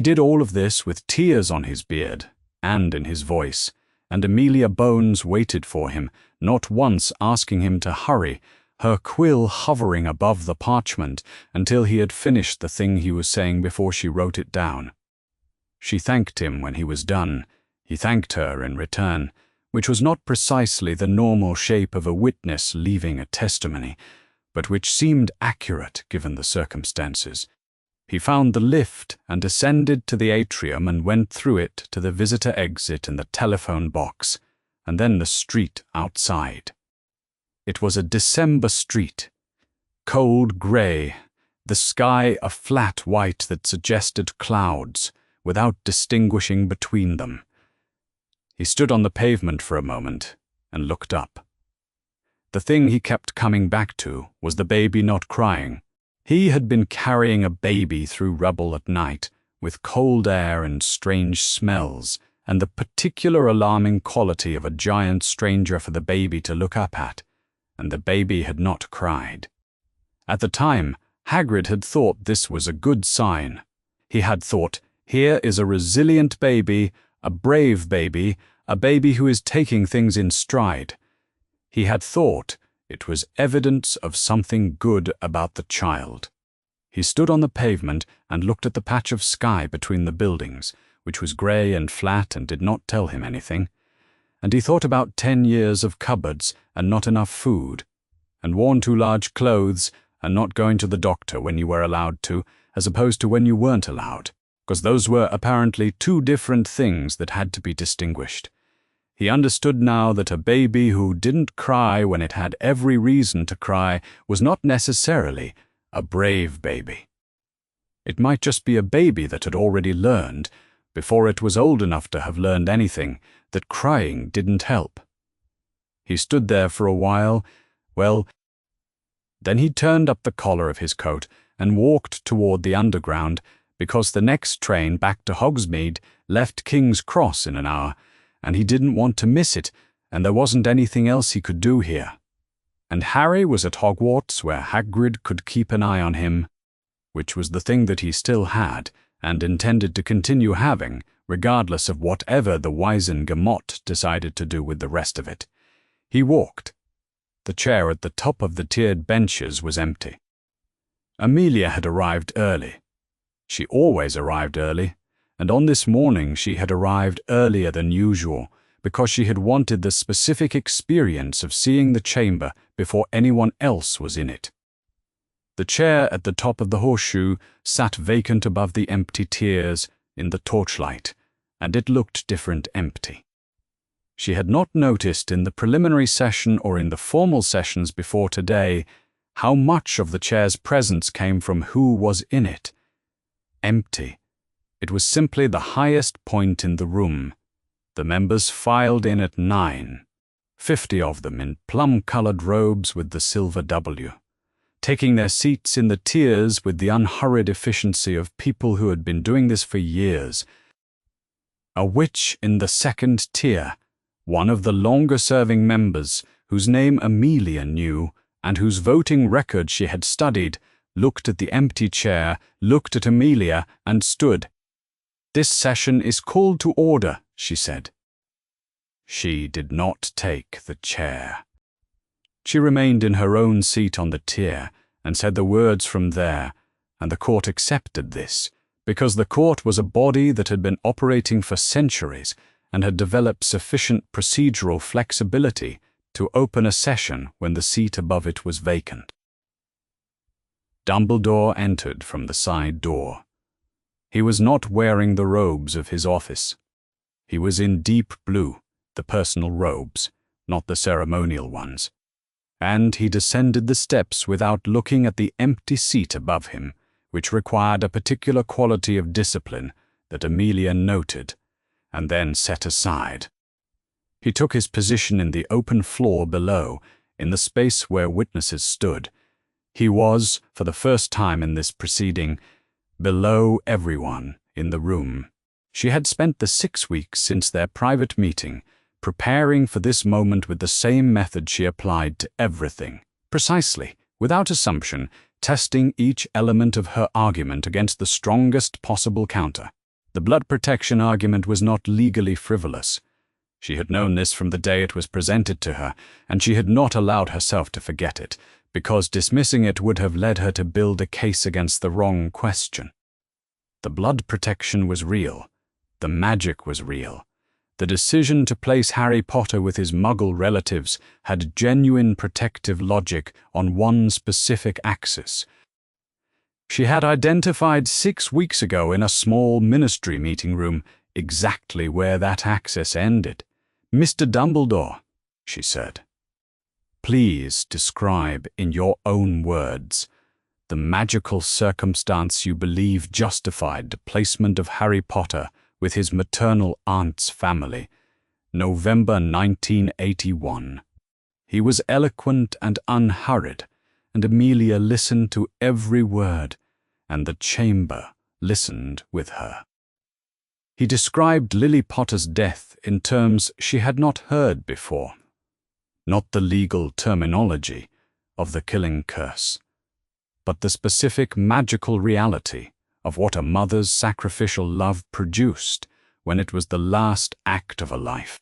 did all of this with tears on his beard and in his voice, and Amelia Bones waited for him, not once asking him to hurry, her quill hovering above the parchment until he had finished the thing he was saying before she wrote it down. She thanked him when he was done. He thanked her in return, which was not precisely the normal shape of a witness leaving a testimony, but which seemed accurate given the circumstances. He found the lift and ascended to the atrium and went through it to the visitor exit and the telephone box, and then the street outside. It was a December street, cold grey, the sky a flat white that suggested clouds, without distinguishing between them. He stood on the pavement for a moment and looked up. The thing he kept coming back to was the baby not crying. He had been carrying a baby through rubble at night, with cold air and strange smells, and the particular alarming quality of a giant stranger for the baby to look up at, and the baby had not cried. At the time, Hagrid had thought this was a good sign. He had thought, here is a resilient baby, a brave baby, a baby who is taking things in stride. He had thought it was evidence of something good about the child. He stood on the pavement and looked at the patch of sky between the buildings, which was grey and flat and did not tell him anything. And he thought about 10 years of cupboards and not enough food, and worn too large clothes and not going to the doctor when you were allowed to, as opposed to when you weren't allowed, because those were apparently two different things that had to be distinguished. He understood now that a baby who didn't cry when it had every reason to cry was not necessarily a brave baby. It might just be a baby that had already learned, before it was old enough to have learned anything, that crying didn't help. He stood there for a while. Then he turned up the collar of his coat and walked toward the Underground, because the next train back to Hogsmeade left King's Cross in an hour, and he didn't want to miss it, and there wasn't anything else he could do here. And Harry was at Hogwarts, where Hagrid could keep an eye on him, which was the thing that he still had, and intended to continue having, regardless of whatever the Wizengamot decided to do with the rest of it. He walked. The chair at the top of the tiered benches was empty. Amelia had arrived early. She always arrived early, and on this morning she had arrived earlier than usual, because she had wanted the specific experience of seeing the chamber before anyone else was in it. The chair at the top of the horseshoe sat vacant above the empty tiers in the torchlight, and it looked different empty. She had not noticed in the preliminary session or in the formal sessions before today how much of the chair's presence came from who was in it. Empty. It was simply the highest point in the room. The members filed in at 9, 50 of them in plum-colored robes with the silver W, taking their seats in the tiers with the unhurried efficiency of people who had been doing this for years. A witch in the second tier, one of the longer-serving members, whose name Amelia knew and whose voting record she had studied, looked at the empty chair, looked at Amelia, and stood. "This session is called to order," she said. She did not take the chair. She remained in her own seat on the tier and said the words from there, and the court accepted this, because the court was a body that had been operating for centuries and had developed sufficient procedural flexibility to open a session when the seat above it was vacant. Dumbledore entered from the side door. He was not wearing the robes of his office. He was in deep blue, the personal robes, not the ceremonial ones. And he descended the steps without looking at the empty seat above him, which required a particular quality of discipline that Amelia noted, and then set aside. He took his position in the open floor below, in the space where witnesses stood. He was, for the first time in this proceeding, below everyone in the room. She had spent the 6 weeks since their private meeting preparing for this moment with the same method she applied to everything, precisely, without assumption, testing each element of her argument against the strongest possible counter. The blood protection argument was not legally frivolous. She had known this from the day it was presented to her, and she had not allowed herself to forget it, because dismissing it would have led her to build a case against the wrong question. The blood protection was real. The magic was real. The decision to place Harry Potter with his Muggle relatives had genuine protective logic on one specific axis. She had identified 6 weeks ago in a small ministry meeting room exactly where that axis ended. "Mr. Dumbledore," she said, "please describe in your own words the magical circumstance you believe justified the placement of Harry Potter with his maternal aunt's family, November 1981. He was eloquent and unhurried, and Amelia listened to every word, and the chamber listened with her. He described Lily Potter's death in terms she had not heard before. not the legal terminology of the killing curse, but the specific magical reality of what a mother's sacrificial love produced when it was the last act of a life.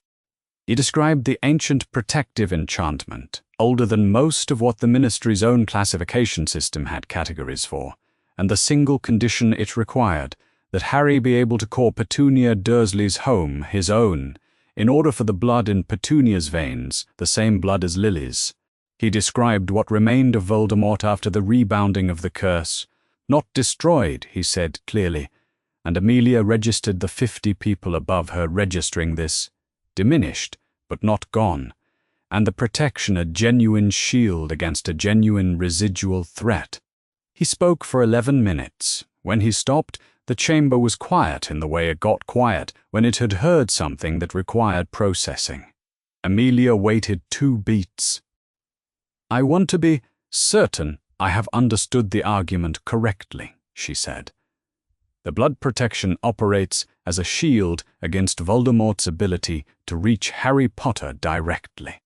He described the ancient protective enchantment, older than most of what the ministry's own classification system had categories for, and the single condition it required, that Harry be able to call Petunia Dursley's home his own, in order for the blood in Petunia's veins, the same blood as Lily's. He described what remained of Voldemort after the rebounding of the curse. Not destroyed, he said clearly, and Amelia registered the 50 people above her registering this. Diminished, but not gone, and the protection a genuine shield against a genuine residual threat. He spoke for 11 minutes. When he stopped, the chamber was quiet in the way it got quiet when it had heard something that required processing. Amelia waited 2 beats. "I want to be certain I have understood the argument correctly," she said. "The blood protection operates as a shield against Voldemort's ability to reach Harry Potter directly.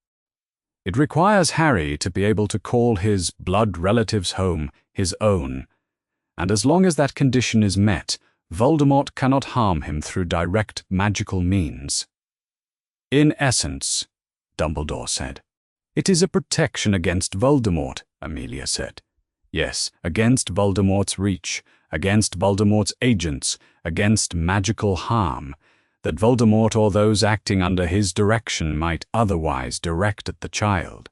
It requires Harry to be able to call his blood relative's home his own, and as long as that condition is met, Voldemort cannot harm him through direct magical means." "In essence," Dumbledore said. "It is a protection against Voldemort," Amelia said. "Yes, against Voldemort's reach, against Voldemort's agents, against magical harm, that Voldemort or those acting under his direction might otherwise direct at the child.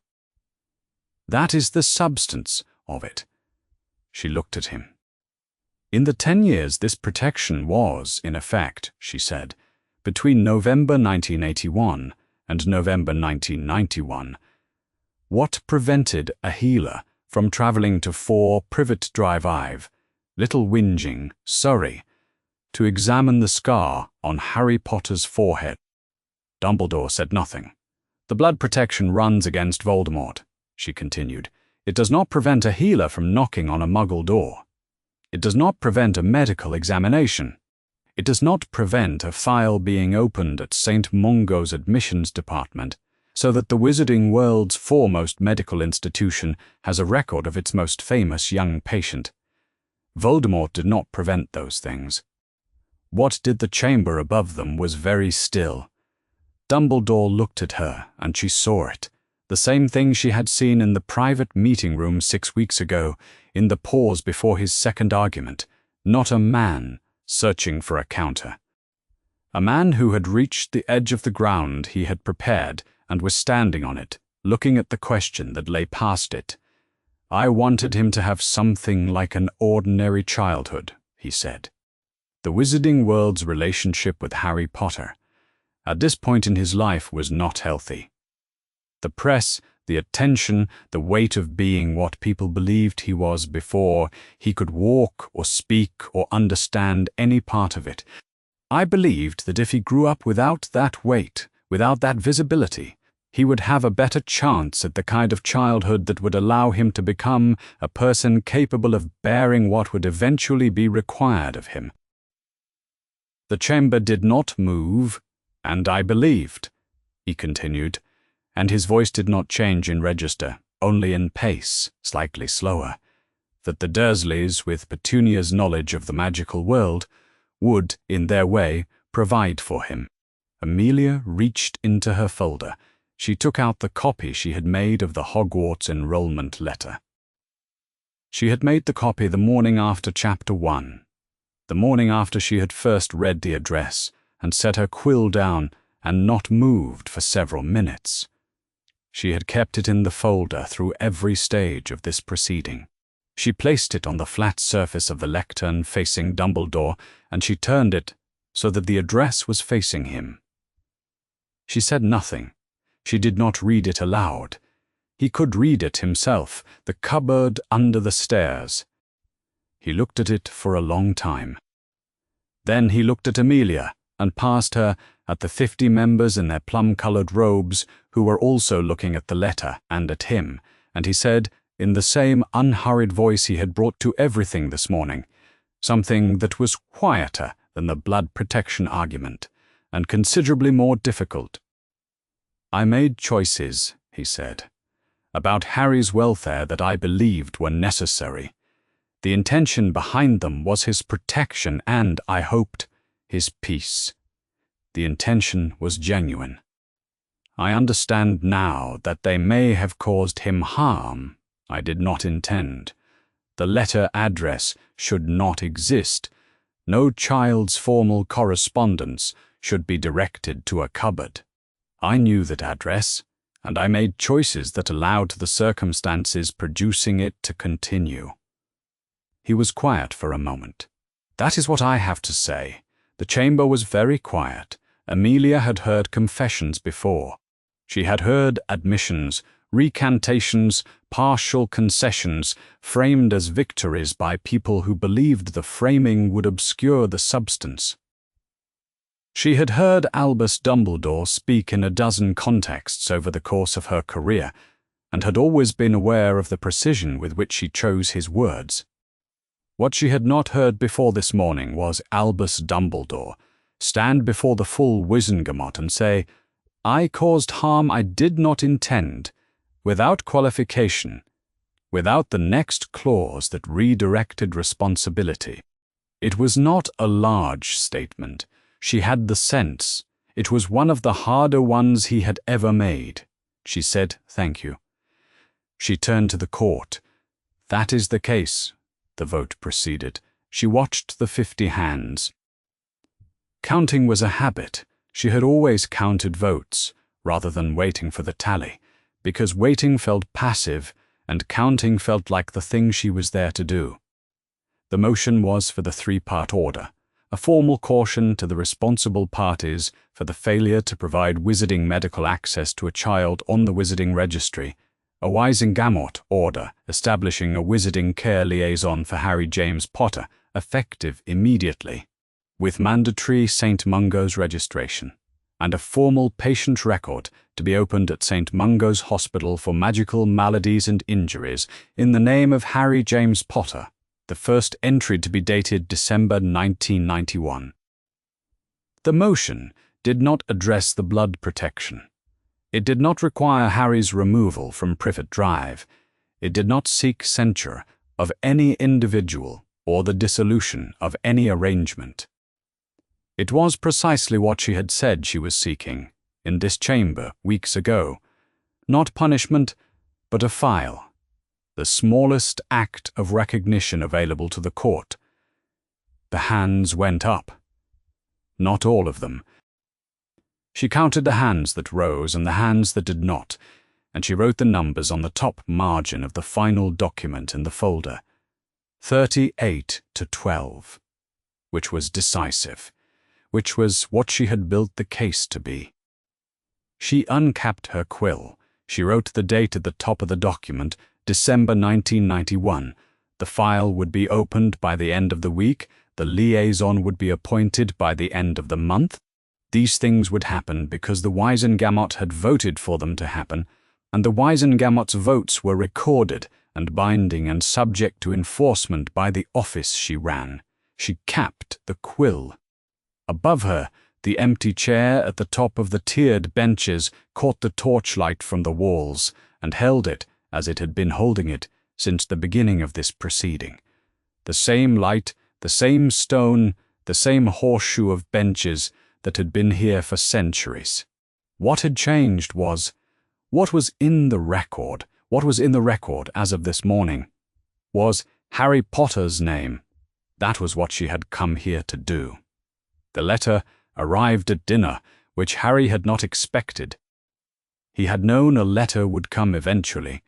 That is the substance of it." She looked at him. "In the 10 years this protection was, in effect," she said, "between November 1981 and November 1991, what prevented a healer from travelling to 4 Privet Drive Ive, Little Whinging, Surrey, to examine the scar on Harry Potter's forehead?" Dumbledore said nothing. "The blood protection runs against Voldemort," she continued. "It does not prevent a healer from knocking on a Muggle door. It does not prevent a medical examination. It does not prevent a file being opened at St. Mungo's admissions department so that the Wizarding World's foremost medical institution has a record of its most famous young patient. Voldemort did not prevent those things. What did the chamber above them was very still. Dumbledore looked at her, and she saw it, the same thing she had seen in the private meeting room 6 weeks ago, in the pause before his second argument, not a man searching for a counter. A man who had reached the edge of the ground he had prepared and was standing on it, looking at the question that lay past it. "I wanted him to have something like an ordinary childhood," he said. The Wizarding World's relationship with Harry Potter, at this point in his life, was not healthy. The press, the attention, the weight of being what people believed he was before he could walk or speak or understand any part of it. I believed that if he grew up without that weight, without that visibility, he would have a better chance at the kind of childhood that would allow him to become a person capable of bearing what would eventually be required of him. The chamber did not move, and I believed, he continued, and his voice did not change in register, only in pace, slightly slower, that the Dursleys, with Petunia's knowledge of the magical world, would, in their way, provide for him. Amelia reached into her folder. She took out the copy she had made of the Hogwarts enrollment letter. She had made the copy the morning after Chapter 1, the morning after she had first read the address and set her quill down and not moved for several minutes. She had kept it in the folder through every stage of this proceeding. She placed it on the flat surface of the lectern facing Dumbledore, and she turned it so that the address was facing him. She said nothing. She did not read it aloud. He could read it himself, the cupboard under the stairs. He looked at it for a long time. Then he looked at Amelia and past her at the 50 members in their plum-colored robes who were also looking at the letter and at him, and he said, in the same unhurried voice he had brought to everything this morning, something that was quieter than the blood protection argument, and considerably more difficult. "I made choices," he said, about Harry's welfare that I believed were necessary. The intention behind them was his protection and, I hoped, his peace. The intention was genuine. I understand now that they may have caused him harm I did not intend. The letter address should not exist. No child's formal correspondence should be directed to a cupboard. I knew that address, and I made choices that allowed the circumstances producing it to continue. He was quiet for a moment. That is what I have to say. The chamber was very quiet. Amelia had heard confessions before. She had heard admissions, recantations, partial concessions, framed as victories by people who believed the framing would obscure the substance. She had heard Albus Dumbledore speak in a dozen contexts over the course of her career, and had always been aware of the precision with which he chose his words. What she had not heard before this morning was Albus Dumbledore stand before the full Wizengamot and say, "I caused harm I did not intend," without qualification, without the next clause that redirected responsibility. It was not a large statement. She had the sense. It was one of the harder ones he had ever made. She said, "Thank you." She turned to the court. "That is the case," the vote proceeded. She watched the 50 hands. Counting was a habit. She had always counted votes, rather than waiting for the tally, because waiting felt passive and counting felt like the thing she was there to do. The motion was for the 3-part order, a formal caution to the responsible parties for the failure to provide wizarding medical access to a child on the wizarding registry, a Wizengamot order establishing a wizarding care liaison for Harry James Potter, effective immediately, with mandatory St. Mungo's registration, and a formal patient record to be opened at St. Mungo's Hospital for Magical Maladies and Injuries in the name of Harry James Potter, the first entry to be dated December 1991. The motion did not address the blood protection. It did not require Harry's removal from Privet Drive. It did not seek censure of any individual or the dissolution of any arrangement. It was precisely what she had said she was seeking in this chamber weeks ago. Not punishment, but a file. The smallest act of recognition available to the court. The hands went up. Not all of them. She counted the hands that rose and the hands that did not, and she wrote the numbers on the top margin of the final document in the folder. 38 to 12, which was decisive, which was what she had built the case to be. She uncapped her quill. She wrote the date at the top of the document, December 1991. The file would be opened by the end of the week. The liaison would be appointed by the end of the month. These things would happen because the Wizengamot had voted for them to happen, and the Wizengamot's votes were recorded and binding and subject to enforcement by the office she ran. She capped the quill. Above her, the empty chair at the top of the tiered benches caught the torchlight from the walls and held it as it had been holding it since the beginning of this proceeding. The same light, the same stone, the same horseshoe of benches that had been here for centuries. What had changed was, what was in the record as of this morning, was Harry Potter's name. That was what she had come here to do. The letter arrived at dinner, which Harry had not expected. He had known a letter would come eventually.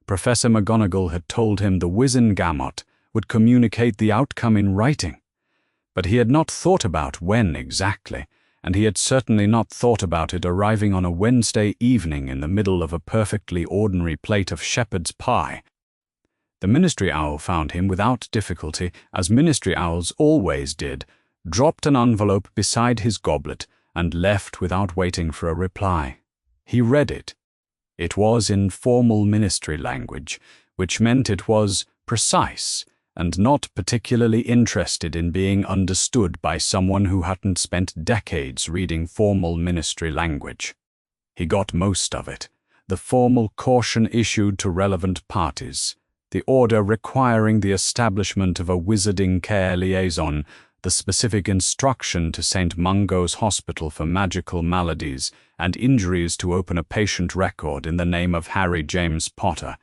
Professor McGonagall had told him the Wizengamot would communicate the outcome in writing. But he had not thought about when exactly, and he had certainly not thought about it arriving on a Wednesday evening in the middle of a perfectly ordinary plate of shepherd's pie. The ministry owl found him without difficulty, as ministry owls always did, dropped an envelope beside his goblet, and left without waiting for a reply. He read it. It was in formal ministry language, which meant it was precise and not particularly interested in being understood by someone who hadn't spent decades reading formal ministry language. He got most of it. the formal caution issued to relevant parties, the order requiring the establishment of a wizarding care liaison, the specific instruction to St. Mungo's Hospital for Magical Maladies and Injuries to open a patient record in the name of Harry James Potter.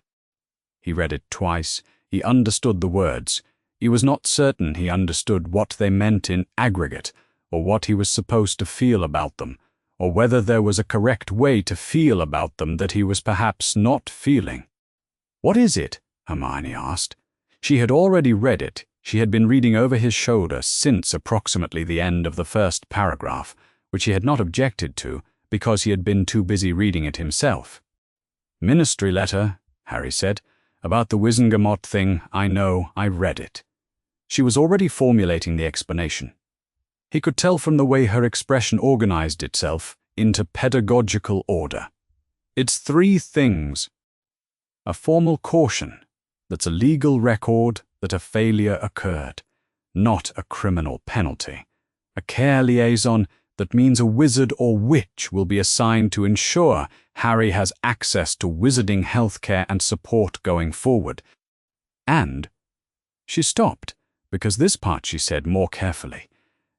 He read it twice. He understood the words. He was not certain he understood what they meant in aggregate, or what he was supposed to feel about them, or whether there was a correct way to feel about them that he was perhaps not feeling. "What is it?" Hermione asked. She had already read it. She had been reading over his shoulder since approximately the end of the first paragraph, which he had not objected to because he had been too busy reading it himself. "Ministry letter," Harry said. "About the Wizengamot thing, I know, I read it." She was already formulating the explanation. He could tell from the way her expression organized itself into pedagogical order. "It's 3 things. A formal caution, that's a legal record that a failure occurred, not a criminal penalty. A care liaison, that means a wizard or witch will be assigned to ensure Harry has access to wizarding healthcare and support going forward. And," she stopped, because this part she said more carefully,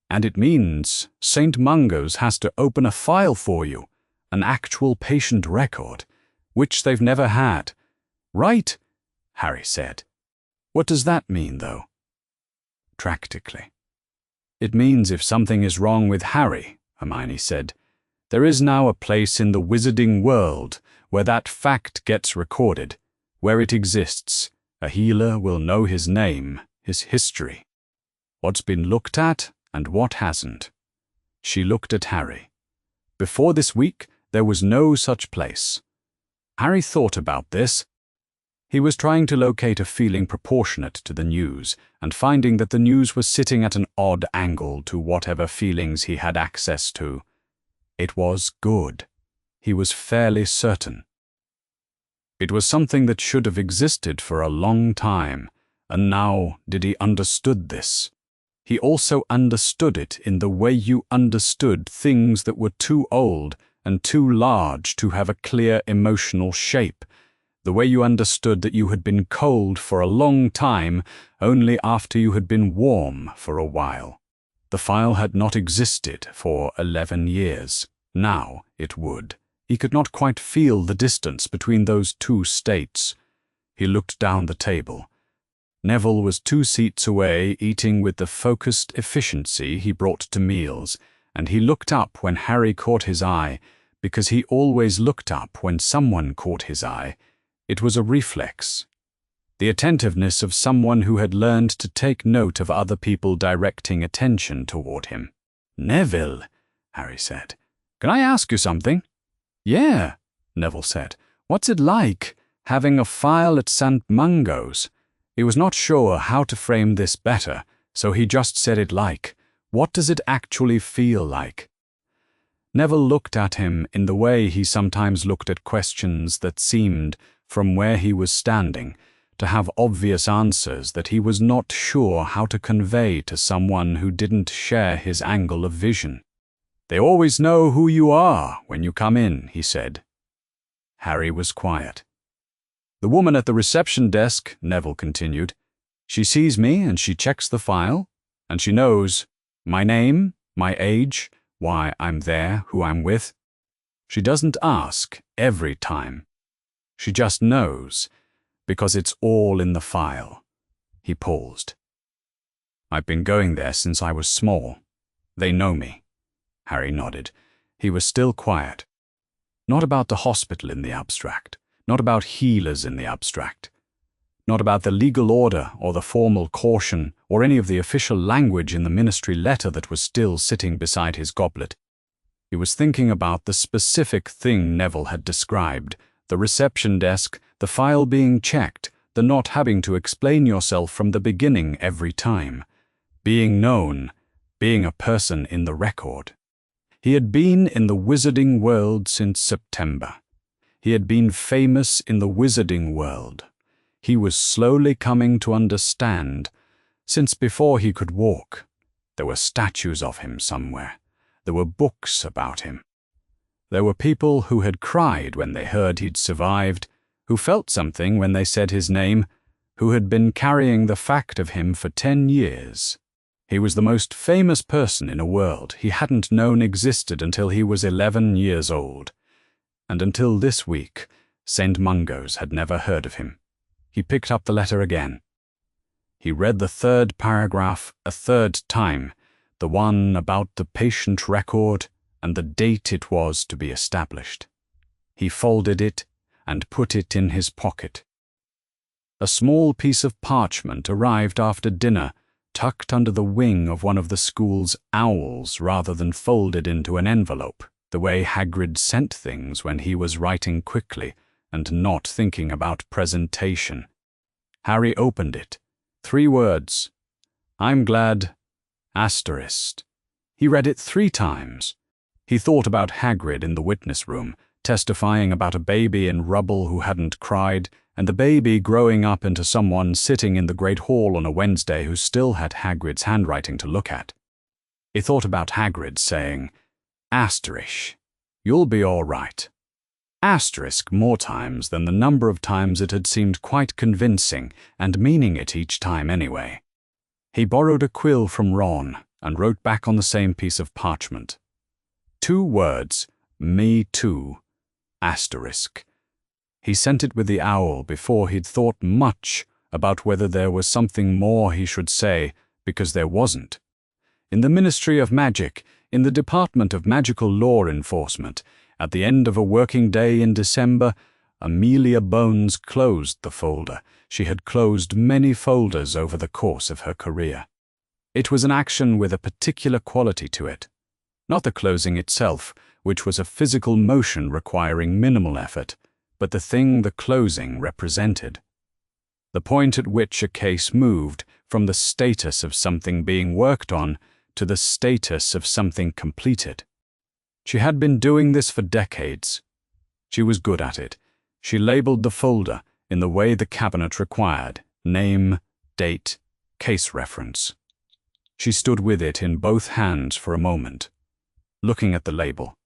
"and it means St. Mungo's has to open a file for you, an actual patient record, which they've never had." "Right," Harry said. "What does that mean, though?" "Practically. It means if something is wrong with Harry," Hermione said, "there is now a place in the wizarding world where that fact gets recorded, where it exists. A healer will know his name, his history, what's been looked at and what hasn't." She looked at Harry. Before this week, there was no such place. Harry thought about this. He was trying to locate a feeling proportionate to the news, and finding that the news was sitting at an odd angle to whatever feelings he had access to. It was good. He was fairly certain. It was something that should have existed for a long time, and now did he understood this. He also understood it in the way you understood things that were too old and too large to have a clear emotional shape, the way you understood that you had been cold for a long time only after you had been warm for a while. The file had not existed for 11 years. Now it would. He could not quite feel the distance between those 2 states. He looked down the table. Neville was 2 seats away, eating with the focused efficiency he brought to meals, and he looked up when Harry caught his eye, because he always looked up when someone caught his eye. It was a reflex. The attentiveness of someone who had learned to take note of other people directing attention toward him. "Neville," Harry said, "can I ask you something?" "Yeah," Neville said. "What's it like, having a file at St. Mungo's?" He was not sure how to frame this better, so he just said it like, "What does it actually feel like?" Neville looked at him in the way he sometimes looked at questions that seemed, from where he was standing, to have obvious answers that he was not sure how to convey to someone who didn't share his angle of vision. "They always know who you are when you come in," he said. Harry was quiet. "The woman at the reception desk," Neville continued, "she sees me and she checks the file, and she knows my name, my age, why I'm there, who I'm with. She doesn't ask every time. She just knows, because it's all in the file." He paused. "I've been going there since I was small. They know me." Harry nodded. He was still quiet. Not about the hospital in the abstract, not about healers in the abstract, not about the legal order or the formal caution or any of the official language in the ministry letter that was still sitting beside his goblet. He was thinking about the specific thing Neville had described, the reception desk, the file being checked, the not having to explain yourself from the beginning every time, being known, being a person in the record. He had been in the wizarding world since September. He had been famous in the wizarding world. He was slowly coming to understand, since before he could walk. There were statues of him somewhere. There were books about him. There were people who had cried when they heard he'd survived, who felt something when they said his name, who had been carrying the fact of him for 10 years. He was the most famous person in a world he hadn't known existed until he was 11 years old. And until this week, St. Mungo's had never heard of him. He picked up the letter again. He read the 3rd paragraph a 3rd time, the one about the patient record and the date it was to be established. He folded it and put it in his pocket. A small piece of parchment arrived after dinner, tucked under the wing of one of the school's owls rather than folded into an envelope, the way Hagrid sent things when he was writing quickly and not thinking about presentation. Harry opened it. 3 words. I'm glad... Asterisk. He read it 3 times. He thought about Hagrid in the witness room, testifying about a baby in rubble who hadn't cried, and the baby growing up into someone sitting in the Great Hall on a Wednesday who still had Hagrid's handwriting to look at. He thought about Hagrid saying, asterisk, you'll be all right. Asterisk more times than the number of times it had seemed quite convincing, and meaning it each time anyway. He borrowed a quill from Ron and wrote back on the same piece of parchment. 2 words, me too, asterisk. He sent it with the owl before he'd thought much about whether there was something more he should say, because there wasn't. In the Ministry of Magic, in the Department of Magical Law Enforcement, at the end of a working day in December, Amelia Bones closed the folder. She had closed many folders over the course of her career. It was an action with a particular quality to it. Not the closing itself, which was a physical motion requiring minimal effort, but the thing the closing represented. The point at which a case moved from the status of something being worked on to the status of something completed. She had been doing this for decades. She was good at it. She labeled the folder in the way the cabinet required: name, date, case reference. She stood with it in both hands for a moment, looking at the label.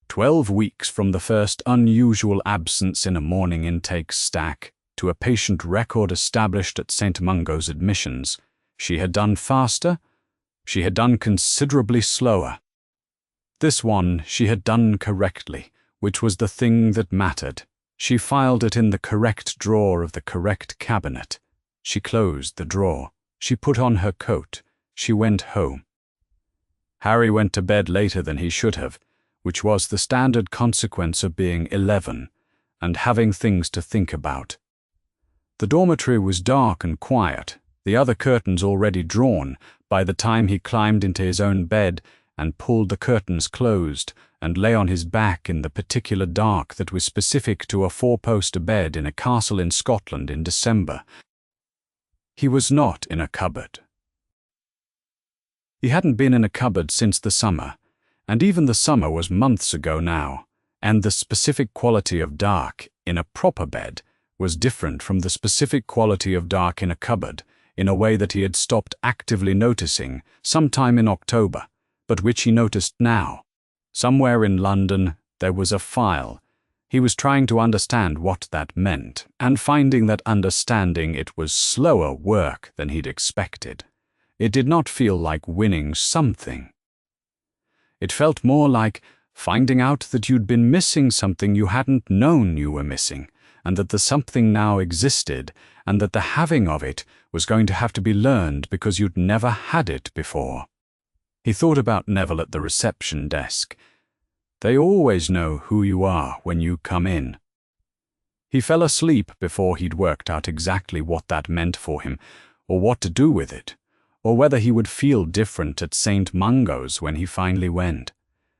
12 weeks from the first unusual absence in a morning intake stack to a patient record established at St. Mungo's admissions, she had done faster, she had done considerably slower. This one she had done correctly, which was the thing that mattered. She filed it in the correct drawer of the correct cabinet. She closed the drawer. She put on her coat. She went home. Harry went to bed later than he should have, which was the standard consequence of being 11 and having things to think about. The dormitory was dark and quiet, the other curtains already drawn, by the time he climbed into his own bed and pulled the curtains closed and lay on his back in the particular dark that was specific to a 4-poster bed in a castle in Scotland in December. He was not in a cupboard. He hadn't been in a cupboard since the summer, and even the summer was months ago now, and the specific quality of dark in a proper bed was different from the specific quality of dark in a cupboard, in a way that he had stopped actively noticing sometime in October, but which he noticed now. Somewhere in London there was a file. He was trying to understand what that meant, and finding that understanding it was slower work than he'd expected. It did not feel like winning something. It felt more like finding out that you'd been missing something you hadn't known you were missing, and that the something now existed, and that the having of it was going to have to be learned because you'd never had it before. He thought about Neville at the reception desk. They always know who you are when you come in. He fell asleep before he'd worked out exactly what that meant for him, or what to do with it, or whether he would feel different at St. Mungo's when he finally went.